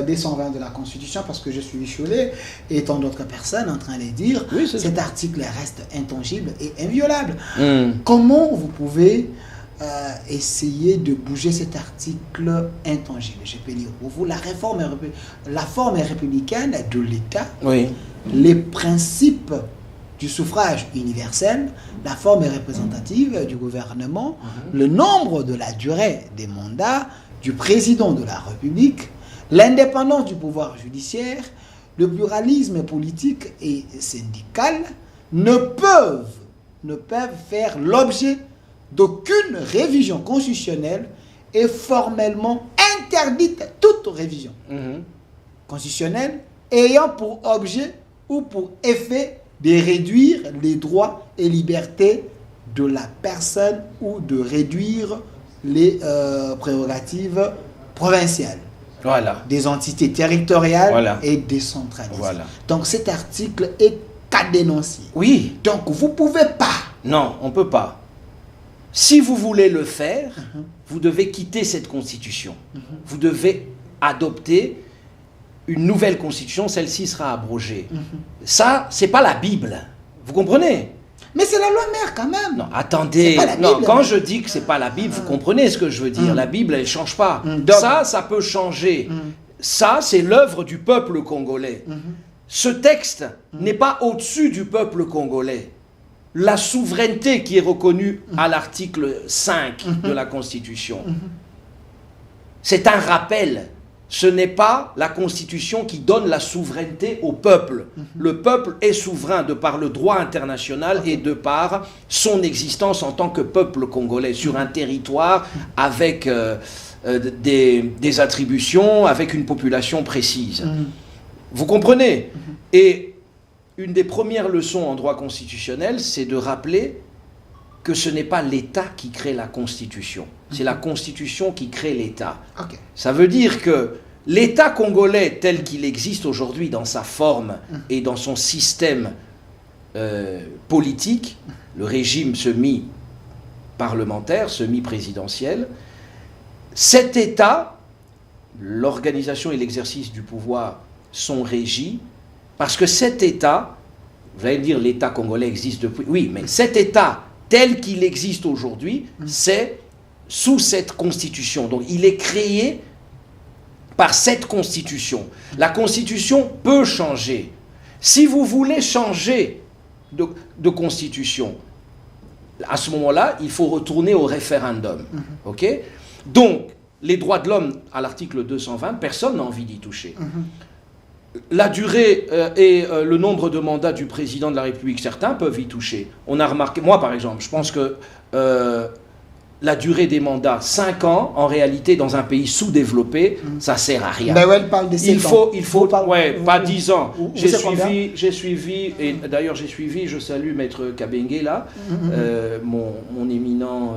220 de la Constitution, parce que je suis Cholet et tant d'autres personnes en train de dire Oui, c'est cet article reste intangible et inviolable. Hmm. Comment vous pouvez essayer de bouger cet article intangible? Je peux lire pour vous la forme républicaine de l'État, Oui. les principes du suffrage universel, la forme représentative du gouvernement, le nombre de la durée des mandats du président de la République, l'indépendance du pouvoir judiciaire, le pluralisme politique et syndical ne peuvent faire l'objet d'aucune révision constitutionnelle et formellement interdite toute révision constitutionnelle ayant pour objet ou pour effet de réduire les droits et libertés de la personne ou de réduire les prérogatives provinciales Voilà. des entités territoriales Voilà. et décentralisées. Voilà. Donc cet article est qu'à dénoncer. Oui. Donc vous ne pouvez pas. Non, on ne peut pas. Si vous voulez le faire, vous devez quitter cette constitution. Vous devez adopter une nouvelle constitution, celle-ci sera abrogée. Ça, c'est pas la Bible. Vous comprenez? Mais c'est la loi mère quand même. Non, attendez. C'est pas la Non, Bible. quand je dis que c'est pas la Bible, vous comprenez ce que je veux dire. La Bible, elle change pas. Donc- Ça peut changer. Ça, c'est l'œuvre du peuple congolais. Ce texte n'est pas au-dessus du peuple congolais. La souveraineté qui est reconnue à l'article 5 de la Constitution, c'est un rappel. Ce n'est pas la Constitution qui donne la souveraineté au peuple. Le peuple est souverain de par le droit international et de par son existence en tant que peuple congolais sur un territoire avec des attributions, avec une population précise. Vous comprenez? Et une des premières leçons en droit constitutionnel, c'est de rappeler que ce n'est pas l'État qui crée la Constitution. C'est la Constitution qui crée l'État. Ok. Ça veut dire que l'État congolais tel qu'il existe aujourd'hui dans sa forme et dans son système politique, le régime semi-parlementaire, semi-présidentiel, cet État, l'organisation et l'exercice du pouvoir sont régis parce que cet État, vous allez me dire l'État congolais existe depuis, oui, mais cet État tel qu'il existe aujourd'hui, c'est sous cette constitution. Donc il est créé par cette constitution. La constitution peut changer. Si vous voulez changer de constitution, à ce moment-là, il faut retourner au référendum. Ok? Donc, les droits de l'homme, à l'article 220, personne n'a envie d'y toucher. La durée et le nombre de mandats du président de la République, certains peuvent y toucher. On a remarqué, moi par exemple, je pense que la durée des mandats, 5 ans, en réalité, dans un pays sous-développé, ça sert à rien. Ben ouais, elle parle de 7 ans. Il faut pas 10 ans. J'ai combien suivi, et d'ailleurs j'ai suivi, je salue Maître Kabenge là, mon éminent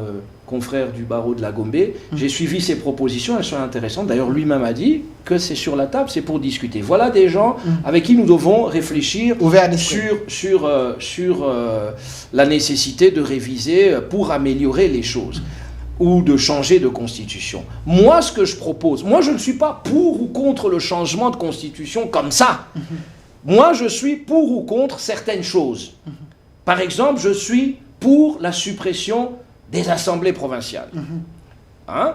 confrère du barreau de la Gombe. J'ai suivi ses propositions, elles sont intéressantes. D'ailleurs, lui-même a dit que c'est sur la table, c'est pour discuter. Voilà des gens avec qui nous devons réfléchir sur la nécessité de réviser pour améliorer les choses ou de changer de constitution. Moi, ce que je propose, moi je ne suis pas pour ou contre le changement de constitution comme ça. Moi, je suis pour ou contre certaines choses. Par exemple, je suis pour la suppression des assemblées provinciales.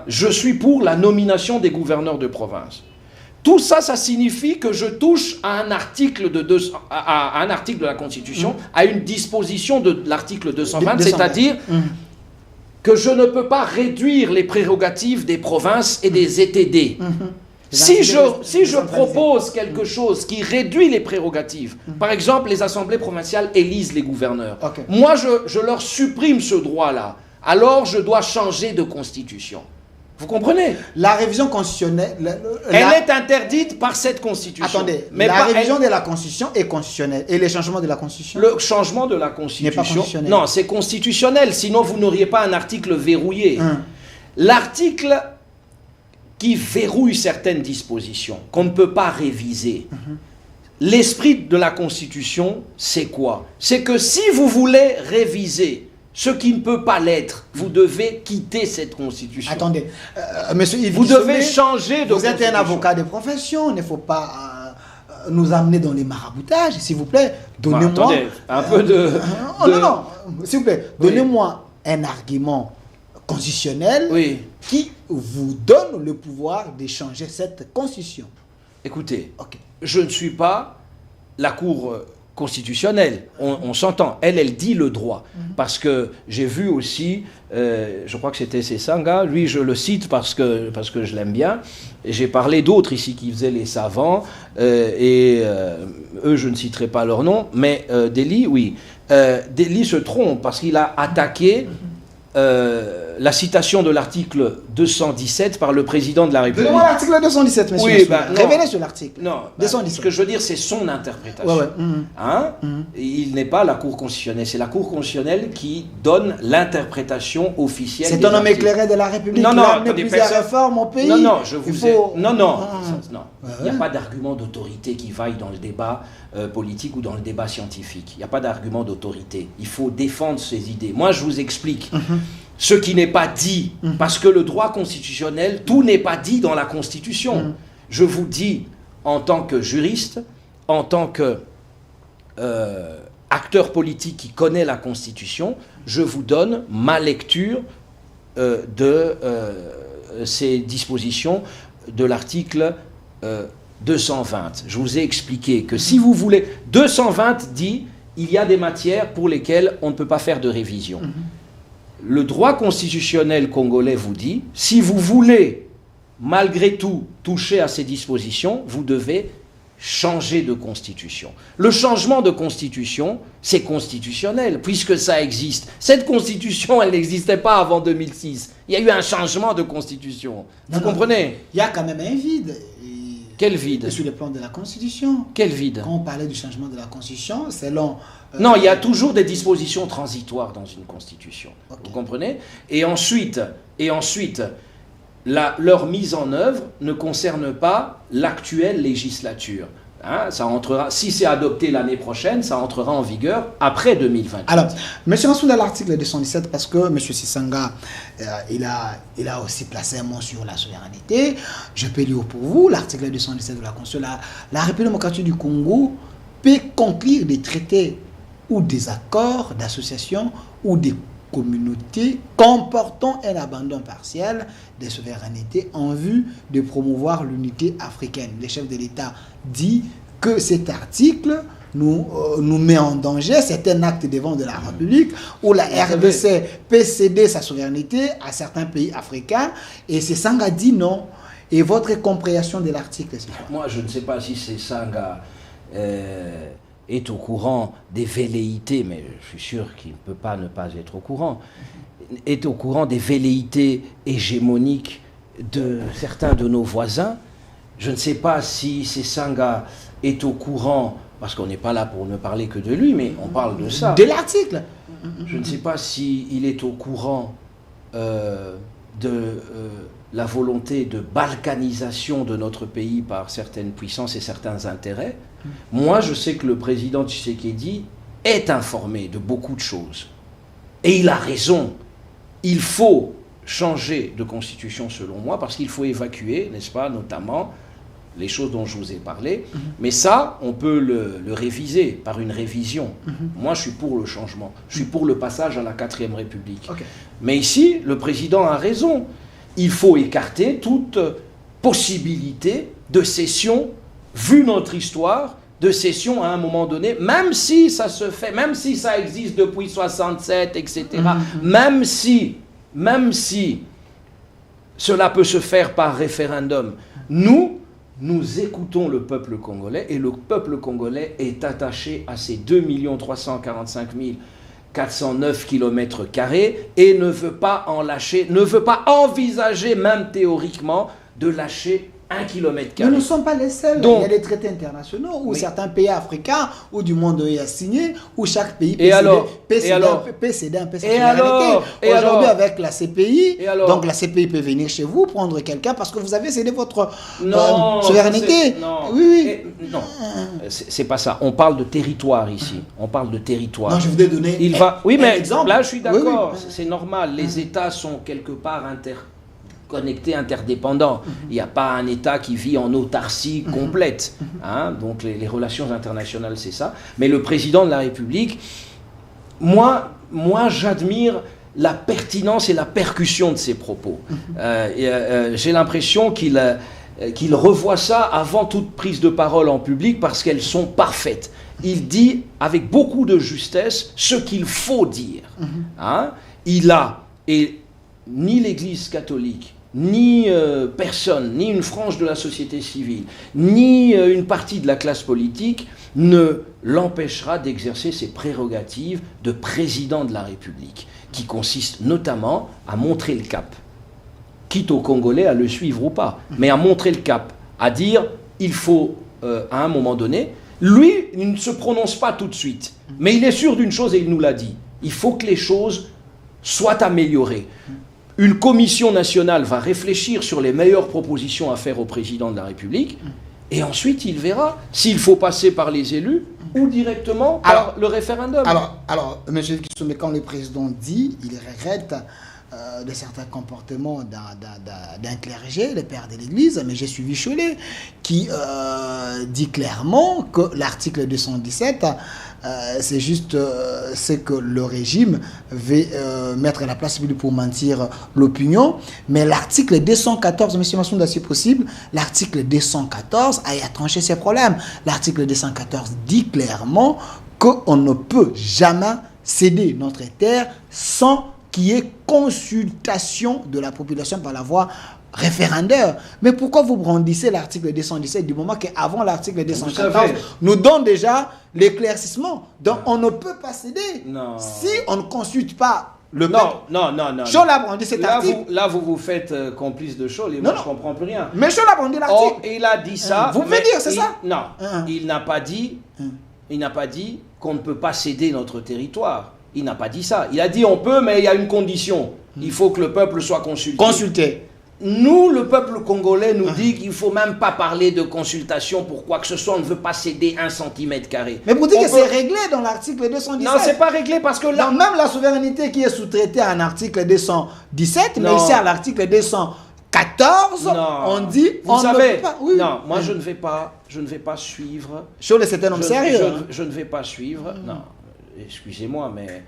Je suis pour la nomination des gouverneurs de province. Tout ça, ça signifie que je touche à un article à un article de la Constitution, à une disposition de l'article 220, c'est-à-dire que je ne peux pas réduire les prérogatives des provinces et des ETD. Si je propose quelque chose qui réduit les prérogatives, par exemple, les assemblées provinciales élisent les gouverneurs, moi je leur supprime ce droit-là, alors je dois changer de constitution. Vous comprenez? La révision constitutionnelle... Elle est interdite par cette constitution. Attendez, mais la révision de la constitution est constitutionnelle. Et les changements de la constitution? Le changement de la constitution... Non, c'est constitutionnel, sinon vous n'auriez pas un article verrouillé. L'article qui verrouille certaines dispositions, qu'on ne peut pas réviser, l'esprit de la constitution, c'est quoi? C'est que si vous voulez réviser Ce qui ne peut pas l'être, vous devez quitter cette constitution. Attendez, monsieur Yves, vous devez changer de Vous êtes un avocat de profession, il ne faut pas nous amener dans les maraboutages, s'il vous plaît. Donnez-moi... Attendez, un peu de... Non, s'il vous plaît, donnez-moi un argument constitutionnel qui vous donne le pouvoir de changer cette constitution. Écoutez, je ne suis pas la Cour constitutionnelle, on s'entend, elle dit le droit, parce que j'ai vu aussi, je crois que c'était Sesanga, lui je le cite parce que je l'aime bien, j'ai parlé d'autres ici qui faisaient les savants, eux je ne citerai pas leur nom, mais Dely, oui, Dely se trompe parce qu'il a attaqué la citation de l'article 217 par le président de la République. Donnez-moi l'article 217, monsieur. Oui, révélez sur l'article. Non, 217. Ce que je veux dire, c'est son interprétation. Il n'est pas la Cour constitutionnelle, c'est la Cour constitutionnelle qui donne l'interprétation officielle. C'est un homme éclairé de la République qui a amené plusieurs réformes au pays. Non, il n'y a pas d'argument d'autorité qui vaille dans le débat politique ou dans le débat scientifique. Il n'y a pas d'argument d'autorité. Il faut défendre ses idées. Moi, je vous explique. Ce qui n'est pas dit, parce que le droit constitutionnel, tout n'est pas dit dans la Constitution. Je vous dis, en tant que juriste, en tant que acteur politique qui connaît la Constitution, je vous donne ma lecture de ces dispositions de l'article 220. Je vous ai expliqué que si vous voulez... 220 dit, il y a des matières pour lesquelles on ne peut pas faire de révision. Le droit constitutionnel congolais vous dit, si vous voulez, malgré tout, toucher à ces dispositions, vous devez changer de constitution. Le changement de constitution, c'est constitutionnel, puisque ça existe. Cette constitution, elle n'existait pas avant 2006. Il y a eu un changement de constitution. Vous comprenez? Il y a quand même un vide. Quel vide? Sur le plan de la Constitution. Quel vide? Quand on parlait du changement de la Constitution, selon... Non, il y a toujours des dispositions transitoires dans une Constitution. Vous comprenez? Et ensuite leur mise en œuvre ne concerne pas l'actuelle législature. Ça entrera, si c'est adopté l'année prochaine, ça entrera en vigueur après 2020. Alors, monsieur Ansou, dans l'article 217, parce que monsieur Sesanga, il a aussi placé un mot sur la souveraineté, je peux lire pour vous l'article 217 de la Constitution. La République démocratique du Congo peut conclure des traités ou des accords d'association ou des communautés comportant un abandon partiel des souverainetés en vue de promouvoir l'unité africaine. Le chef de l'État dit que cet article nous met en danger. C'est un acte devant de la République où la RDC peut céder sa souveraineté à certains pays africains, et Sesanga dit non. Et votre compréhension de l'article? Moi, je ne sais pas si Sesanga est au courant des velléités, mais je suis sûr qu'il ne peut pas ne pas être au courant, est au courant des velléités hégémoniques de certains de nos voisins. Je ne sais pas si Sesanga est au courant, parce qu'on n'est pas là pour ne parler que de lui, mais on parle de ça. De l'article. Je ne sais pas s'il est au courant de la volonté de balkanisation de notre pays par certaines puissances et certains intérêts. Moi, je sais que le président Tshisekedi est informé de beaucoup de choses. Et il a raison. Il faut changer de constitution, selon moi, parce qu'il faut évacuer, n'est-ce pas, notamment les choses dont je vous ai parlé. Mais ça, on peut le réviser par une révision. Moi, je suis pour le changement. Je suis pour le passage à la 4e République. Mais ici, le président a raison. Il faut écarter toute possibilité de cession, vu notre histoire, de cession à un moment donné, même si ça se fait, même si ça existe depuis 67, etc., même si cela peut se faire par référendum, nous écoutons le peuple congolais, et le peuple congolais est attaché à ces 2 345 409 km² et ne veut pas en lâcher, ne veut pas envisager, même théoriquement, de lâcher 1 km². Nous ne sommes pas les seuls. Donc, il y a des traités internationaux où oui. certains pays africains ou du monde y a signé, où chaque pays Et alors peut céder un peu sa Et souveraineté. alors Aujourd'hui, avec la CPI, Et alors donc la CPI peut venir chez vous, prendre quelqu'un parce que vous avez cédé votre souveraineté. Non, oui, oui. Non, c'est pas ça. On parle de territoire ici. On parle de territoire. Non, je voulais donner Oui, mais exemple. là, je suis d'accord. Oui, oui. C'est normal. Les États sont quelque part connectés, interdépendants. Il n'y a pas un État qui vit en autarcie complète. Hein? Donc les relations internationales, c'est ça. Mais le président de la République, moi j'admire la pertinence et la percussion de ses propos. J'ai l'impression qu'il revoit ça avant toute prise de parole en public parce qu'elles sont parfaites. Il dit avec beaucoup de justesse ce qu'il faut dire. Hein? Et ni l'Église catholique, ni personne, ni une frange de la société civile, ni une partie de la classe politique ne l'empêchera d'exercer ses prérogatives de président de la République, qui consistent notamment à montrer le cap, quitte aux Congolais à le suivre ou pas, mais à montrer le cap, à dire il faut, à un moment donné, lui, il ne se prononce pas tout de suite, mais il est sûr d'une chose et il nous l'a dit, il faut que les choses soient améliorées. Une commission nationale va réfléchir sur les meilleures propositions à faire au président de la République et ensuite il verra s'il faut passer par les élus ou directement par le référendum. Alors, M. Kisombe, quand le président dit, il regrette de certains comportements d'un clergé, le père de l'Église, mais j'ai suivi Cholet, qui dit clairement que l'article 217, c'est juste ce que le régime veut mettre à la place publique pour mentir l'opinion. Mais l'article 214, M. Massounda, si possible, l'article 214 a tranché ces problèmes. L'article 214 dit clairement qu'on ne peut jamais céder notre terre sans qu'il y ait consultation de la population par la voie référendaire. Mais pourquoi vous brandissez l'article 217 du moment qu'avant l'article 214 nous donne déjà l'éclaircissement? Donc on ne peut pas céder si on ne consulte pas le peuple. Non. Cholet a brandi cet article. Là, vous faites complice de Cholet, moi je ne comprends plus rien. Mais Cholet a brandi l'article. Il a dit ça. Vous pouvez dire, c'est ça? Non, il n'a pas dit qu'on ne peut pas céder notre territoire. Il n'a pas dit ça. Il a dit on peut, mais il y a une condition. Il faut que le peuple soit consulté. Nous, le peuple congolais, nous dit qu'il ne faut même pas parler de consultation pour quoi que ce soit. On ne veut pas céder 1 cm². Mais vous dites que c'est réglé dans l'article 217. Non, c'est pas réglé parce que là... même la souveraineté qui est sous-traitée en article 217, mais ici à l'article 214, on dit... Vous savez, pas, moi je ne vais pas suivre... Cholet, c'est un homme sérieux. Je ne vais pas suivre... Non, excusez-moi, mais...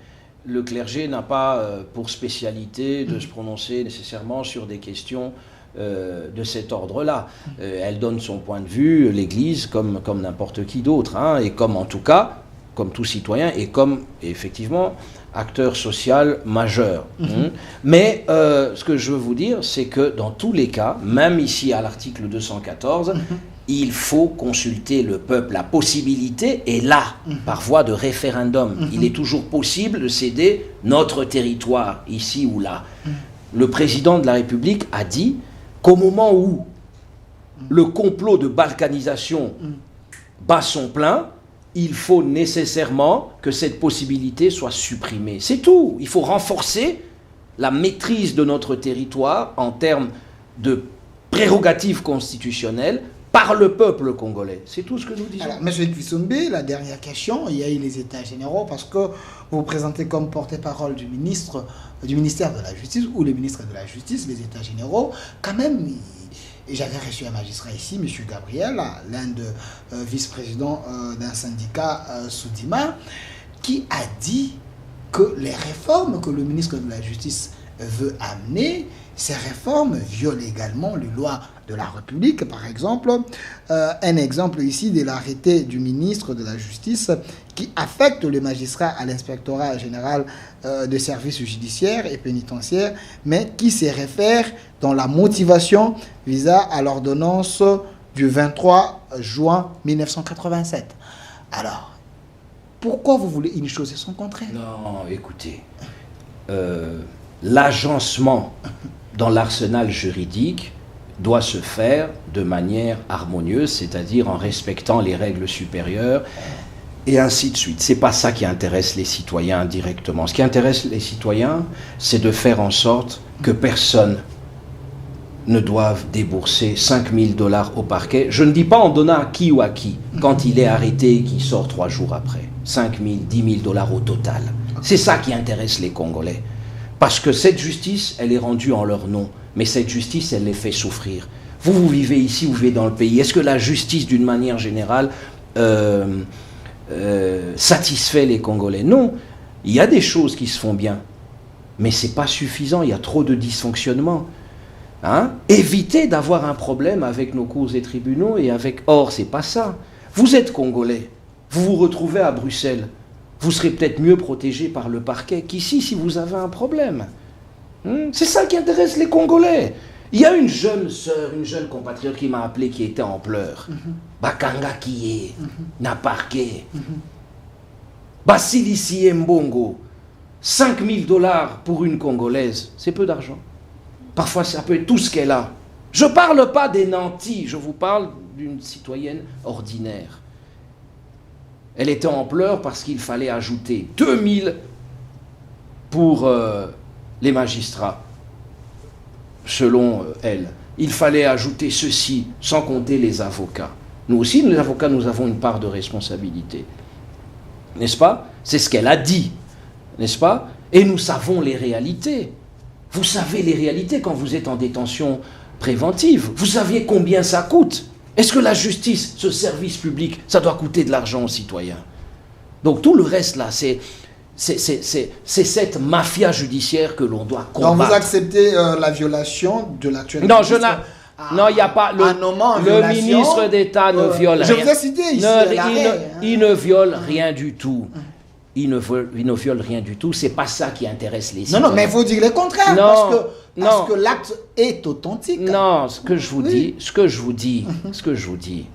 Le clergé n'a pas pour spécialité de se prononcer nécessairement sur des questions de cet ordre-là. Elle donne son point de vue, l'Église, comme n'importe qui d'autre, hein, et comme en tout cas, comme tout citoyen, et comme effectivement acteur social majeur. Mais ce que je veux vous dire, c'est que dans tous les cas, même ici à l'article 214, il faut consulter le peuple. La possibilité est là, par voie de référendum. Il est toujours possible de céder notre territoire, ici ou là. Le président de la République a dit qu'au moment où le complot de balkanisation bat son plein, il faut nécessairement que cette possibilité soit supprimée. C'est tout. Il faut renforcer la maîtrise de notre territoire en termes de prérogatives constitutionnelles par le peuple congolais. C'est tout ce que nous disons. Alors, M. Kisombe, la dernière question, il y a eu les États généraux, parce que vous vous présentez comme porte-parole du ministère de la Justice, ou le ministre de la Justice, les États généraux. Quand même, j'avais reçu un magistrat ici, M. Gabriel, l'un de vice-président d'un syndicat, Soudima, qui a dit que les réformes que le ministre de la Justice veut amener, ces réformes violent également les lois de la République. Par exemple, un exemple ici de l'arrêté du ministre de la Justice qui affecte le magistrat à l'inspectorat général des services judiciaires et pénitentiaires, mais qui se réfère dans la motivation visant à l'ordonnance du 23 juin 1987. Alors, pourquoi vous voulez une chose et son contraire? Non, écoutez, l'agencement dans l'arsenal juridique doit se faire de manière harmonieuse, c'est-à-dire en respectant les règles supérieures, et ainsi de suite. C'est pas ça qui intéresse les citoyens directement. Ce qui intéresse les citoyens, c'est de faire en sorte que personne ne doive débourser 5 000 $ au parquet. Je ne dis pas en donnant à qui ou à qui, quand il est arrêté et qu'il sort 3 jours après. 5 000, 10 000 $ au total. C'est ça qui intéresse les Congolais. Parce que cette justice, elle est rendue en leur nom. Mais cette justice, elle les fait souffrir. Vous vivez ici, vous vivez dans le pays. Est-ce que la justice, d'une manière générale, satisfait les Congolais? Non. Il y a des choses qui se font bien. Mais ce n'est pas suffisant. Il y a trop de dysfonctionnements. Hein? Évitez d'avoir un problème avec nos cours et tribunaux et avec... Or, c'est pas ça. Vous êtes Congolais. Vous vous retrouvez à Bruxelles. Vous serez peut-être mieux protégé par le parquet qu'ici si vous avez un problème. C'est ça qui intéresse les Congolais. Il y a une jeune sœur, une jeune compatriote qui m'a appelé qui était en pleurs. Bakanga Kiye, na parquet. Basilisi Mbongo. 5 000 $ pour une Congolaise, c'est peu d'argent. Parfois, ça peut être tout ce qu'elle a. Je ne parle pas des nantis, je vous parle d'une citoyenne ordinaire. Elle était en pleurs parce qu'il fallait ajouter 2 000 pour les magistrats, selon elle. Il fallait ajouter ceci, sans compter les avocats. Nous aussi, les avocats, nous avons une part de responsabilité. N'est-ce pas? C'est ce qu'elle a dit, n'est-ce pas? Et nous savons les réalités. Vous savez les réalités quand vous êtes en détention préventive. Vous saviez combien ça coûte. Est-ce que la justice, ce service public, ça doit coûter de l'argent aux citoyens? Donc tout le reste là, c'est cette mafia judiciaire que l'on doit combattre. Donc vous acceptez la violation de l'actuel non, ministre? Non, il n'y a pas... Le ministre d'État ne viole rien. Je vous ai cité ici. Il ne viole rien du tout. Il ne viole rien du tout. C'est pas ça qui intéresse les citoyens. Non, mais il faut dire le contraire. Parce que l'acte est authentique. Non, ce que je vous dis,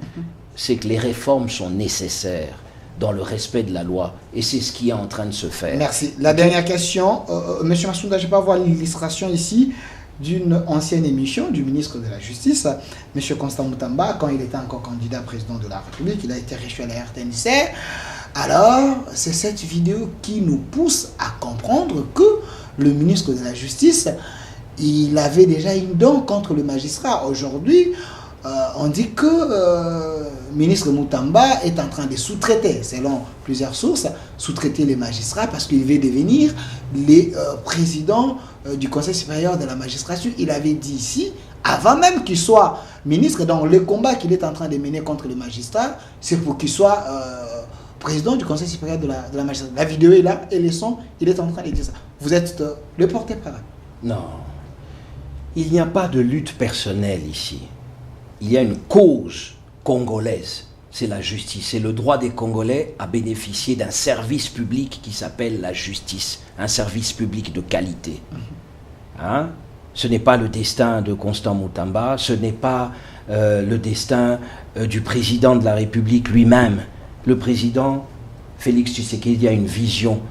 c'est que les réformes sont nécessaires dans le respect de la loi. Et c'est ce qui est en train de se faire. Merci. La dernière question. Monsieur Massounda, je peux avoir l'illustration ici d'une ancienne émission du ministre de la Justice, Monsieur Constant Moutamba, quand il était encore candidat président de la République. Il a été reçu à la RTNC. Alors, c'est cette vidéo qui nous pousse à comprendre que le ministre de la Justice, il avait déjà une dent contre le magistrat. Aujourd'hui, on dit que le ministre Moutamba est en train de sous-traiter, selon plusieurs sources, sous-traiter les magistrats parce qu'il veut devenir les présidents du Conseil supérieur de la magistrature. Il avait dit ici, avant même qu'il soit ministre, dans le combat qu'il est en train de mener contre les magistrats, c'est pour qu'il soit... président du Conseil supérieur de la magistrature. La vidéo est là et le son, il est en train de dire ça. Vous êtes le porte-parole. Non. Il n'y a pas de lutte personnelle ici. Il y a une cause congolaise. C'est la justice. C'est le droit des Congolais à bénéficier d'un service public qui s'appelle la justice. Un service public de qualité. Hein? Ce n'est pas le destin de Constant Moutamba. Ce n'est pas le destin du président de la République lui-même. Le président Félix Tshisekedi a une vision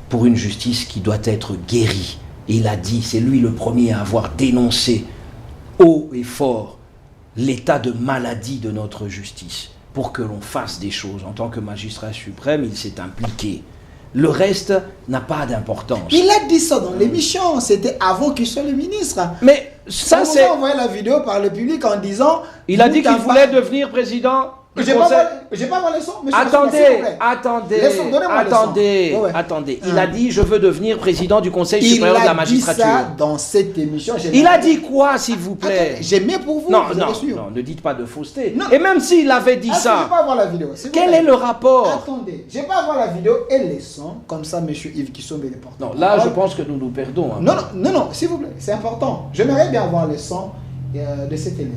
pour une justice qui doit être guérie. Et il a dit, c'est lui le premier à avoir dénoncé haut et fort l'état de maladie de notre justice pour que l'on fasse des choses. En tant que magistrat suprême, il s'est impliqué. Le reste n'a pas d'importance. Il a dit ça dans l'émission, c'était avant qu'il soit le ministre. Mais ça c'est... On a envoyé la vidéo par le public en disant... Il a dit qu'il voulait devenir président... J'ai pas voir les sons. Attendez. Il a dit, je veux devenir président du Conseil supérieur de la magistrature. Il a dit ça dans cette émission. Il a dit quoi, s'il vous plaît? J'ai mis pour vous. Non, ne dites pas de fausseté. Non. Et même s'il avait dit ça, je pas voir la vidéo. Quel est le rapport? Attendez, je vais pas voir la vidéo et les sons. Comme ça, monsieur Yves Kissombe est porte. Non, là, je pense que nous nous perdons. Hein. Non, s'il vous plaît, c'est important. J'aimerais bien voir les sons de cet élément.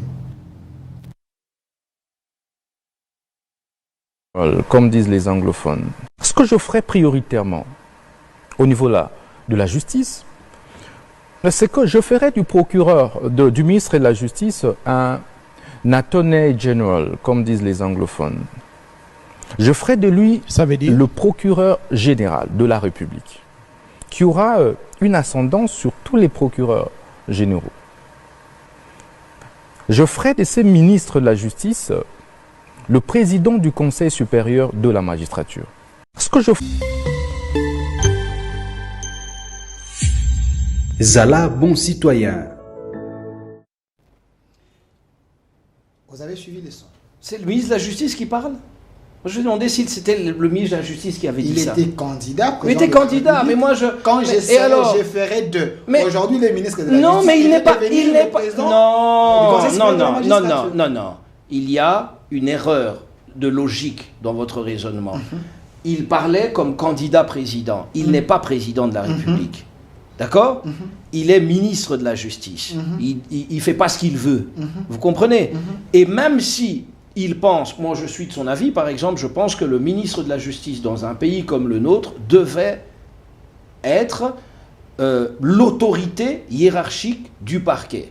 Comme disent les anglophones. Ce que je ferai prioritairement au niveau de la justice, c'est que je ferai du procureur, du ministre de la Justice, un attorney general, comme disent les anglophones. Je ferai de lui le procureur général de la République, qui aura une ascendance sur tous les procureurs généraux. je ferai de ces ministres de la justice le président du Conseil supérieur de la magistrature. Ce que je Zala, bon citoyen. Vous avez suivi les sons. C'est le ministre de la Justice qui parle? Je vais demander si c'était le ministre de la Justice qui avait dit ça. Il était candidat. Il était candidat, mais moi je... Quand je ferai deux. Mais aujourd'hui, le ministre de la Justice... Non, mais il n'est pas... Non. Il y a une erreur de logique dans votre raisonnement. Il parlait comme candidat président. Il n'est pas président de la République. D'accord? Il est ministre de la Justice. Il ne fait pas ce qu'il veut. Vous comprenez? Et même si il pense, moi je suis de son avis, par exemple, je pense que le ministre de la Justice dans un pays comme le nôtre devait être l'autorité hiérarchique du parquet.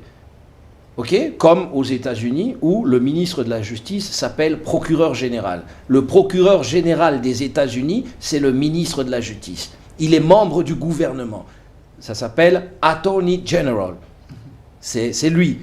Okay? Comme aux États-Unis où le ministre de la Justice s'appelle procureur général. Le procureur général des États-Unis, c'est le ministre de la Justice. Il est membre du gouvernement. Ça s'appelle Attorney General. C'est lui.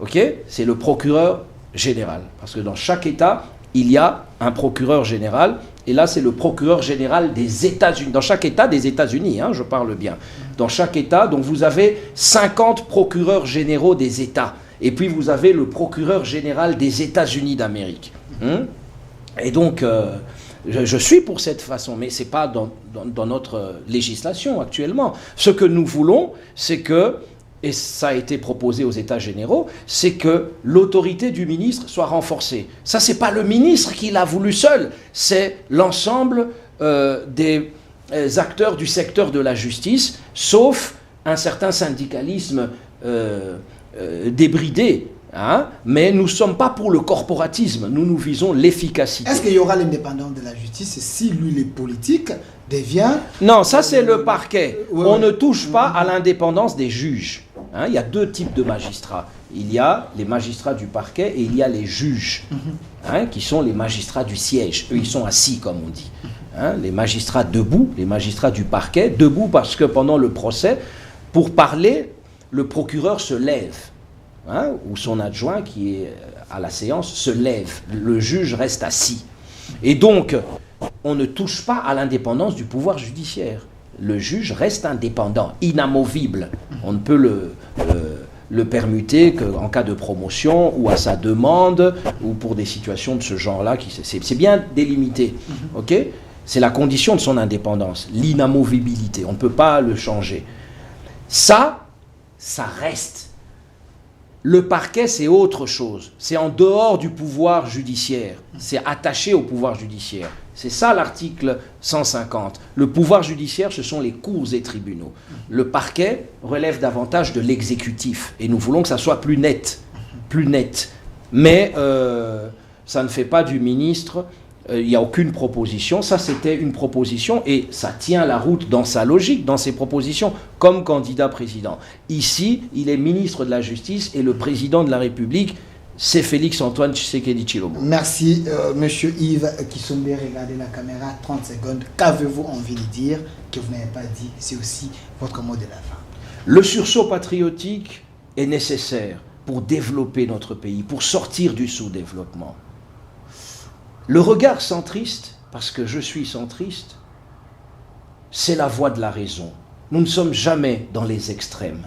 Okay? C'est le procureur général. Parce que dans chaque État, il y a un procureur général. Et là, c'est le procureur général des États-Unis. Dans chaque État des États-Unis, hein, je parle bien. Dans chaque État, donc vous avez 50 procureurs généraux des États. Et puis vous avez le procureur général des États-Unis d'Amérique. Et donc, je suis pour cette façon, mais ce n'est pas dans notre législation actuellement. Ce que nous voulons, c'est que, et ça a été proposé aux États généraux, c'est que l'autorité du ministre soit renforcée. Ça, ce n'est pas le ministre qui l'a voulu seul, c'est l'ensemble des acteurs du secteur de la justice, sauf un certain syndicalisme débridé. Hein? Mais nous ne sommes pas pour le corporatisme, nous visons l'efficacité. Est-ce qu'il y aura l'indépendance de la justice si lui, les politiques, devient... Non, ça c'est le parquet. On ne touche pas à l'indépendance des juges. Hein? Il y a deux types de magistrats. Il y a les magistrats du parquet et il y a les juges, hein, qui sont les magistrats du siège. Eux, ils sont assis, comme on dit. Hein? Les magistrats debout, les magistrats du parquet, debout parce que pendant le procès, pour parler, le procureur se lève. Hein, ou son adjoint qui est à la séance se lève, le juge reste assis. Et donc, on ne touche pas à l'indépendance du pouvoir judiciaire. Le juge reste indépendant, inamovible. On ne peut le permuter qu'en cas de promotion ou à sa demande ou pour des situations de ce genre-là. C'est bien délimité. Okay? C'est la condition de son indépendance, l'inamovibilité. On ne peut pas le changer. Ça reste. Le parquet, c'est autre chose. C'est en dehors du pouvoir judiciaire. C'est attaché au pouvoir judiciaire. C'est ça l'article 150. Le pouvoir judiciaire, ce sont les cours et tribunaux. Le parquet relève davantage de l'exécutif. Et nous voulons que ça soit plus net. Plus net. Mais ça ne fait pas du ministre... Il n'y a aucune proposition. Ça, c'était une proposition et ça tient la route dans sa logique, dans ses propositions, comme candidat président. Ici, il est ministre de la Justice et le président de la République, c'est Félix-Antoine Tshisekedi Tshilombo. Merci, monsieur Yves Kisombe. Regardez la caméra, 30 secondes. Qu'avez-vous envie de dire que vous n'avez pas dit? C'est aussi votre mot de la fin. Le sursaut patriotique est nécessaire pour développer notre pays, pour sortir du sous-développement. Le regard centriste, parce que je suis centriste, c'est la voie de la raison. Nous ne sommes jamais dans les extrêmes.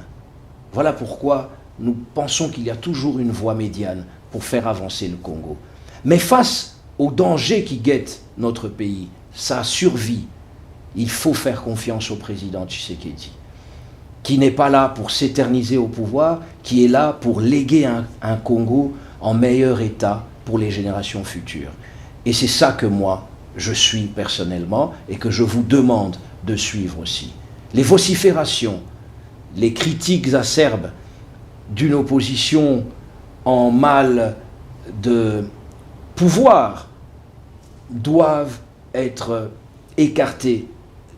Voilà pourquoi nous pensons qu'il y a toujours une voie médiane pour faire avancer le Congo. Mais face aux dangers qui guettent notre pays, sa survie, il faut faire confiance au président Tshisekedi, qui n'est pas là pour s'éterniser au pouvoir, qui est là pour léguer un Congo en meilleur état pour les générations futures. Et c'est ça que moi, je suis personnellement et que je vous demande de suivre aussi. Les vociférations, les critiques acerbes d'une opposition en mal de pouvoir doivent être écartées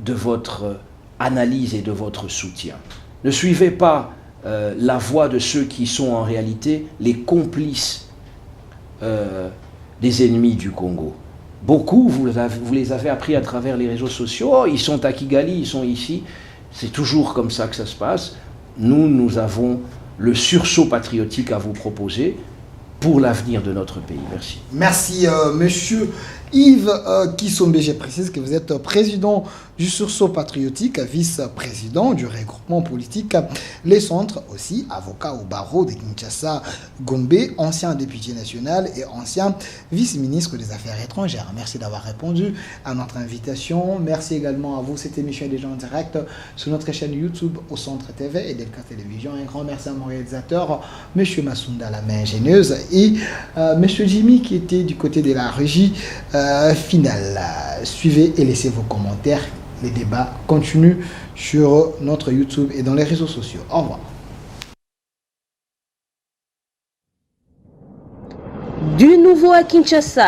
de votre analyse et de votre soutien. Ne suivez pas la voie de ceux qui sont en réalité les complices des ennemis du Congo. Beaucoup, vous les avez appris à travers les réseaux sociaux. Oh, ils sont à Kigali, ils sont ici. C'est toujours comme ça que ça se passe. Nous avons le sursaut patriotique à vous proposer pour l'avenir de notre pays. Merci. Merci, monsieur Yves Kissombe. Je précise que vous êtes président du sursaut patriotique, vice-président du regroupement politique Les Centres, aussi avocat au barreau de Kinshasa Gombe, ancien député national et ancien vice-ministre des Affaires étrangères. Merci d'avoir répondu à notre invitation. Merci également à vous. Cette émission est déjà en direct sur notre chaîne YouTube au Centre TV et Delca Télévision. Un grand merci à mon réalisateur, monsieur Massounda, la main ingénieuse, et monsieur Jimmy qui était du côté de la régie finale. Suivez et laissez vos commentaires. Les débats continuent sur notre YouTube et dans les réseaux sociaux. Au revoir. Du nouveau à Kinshasa.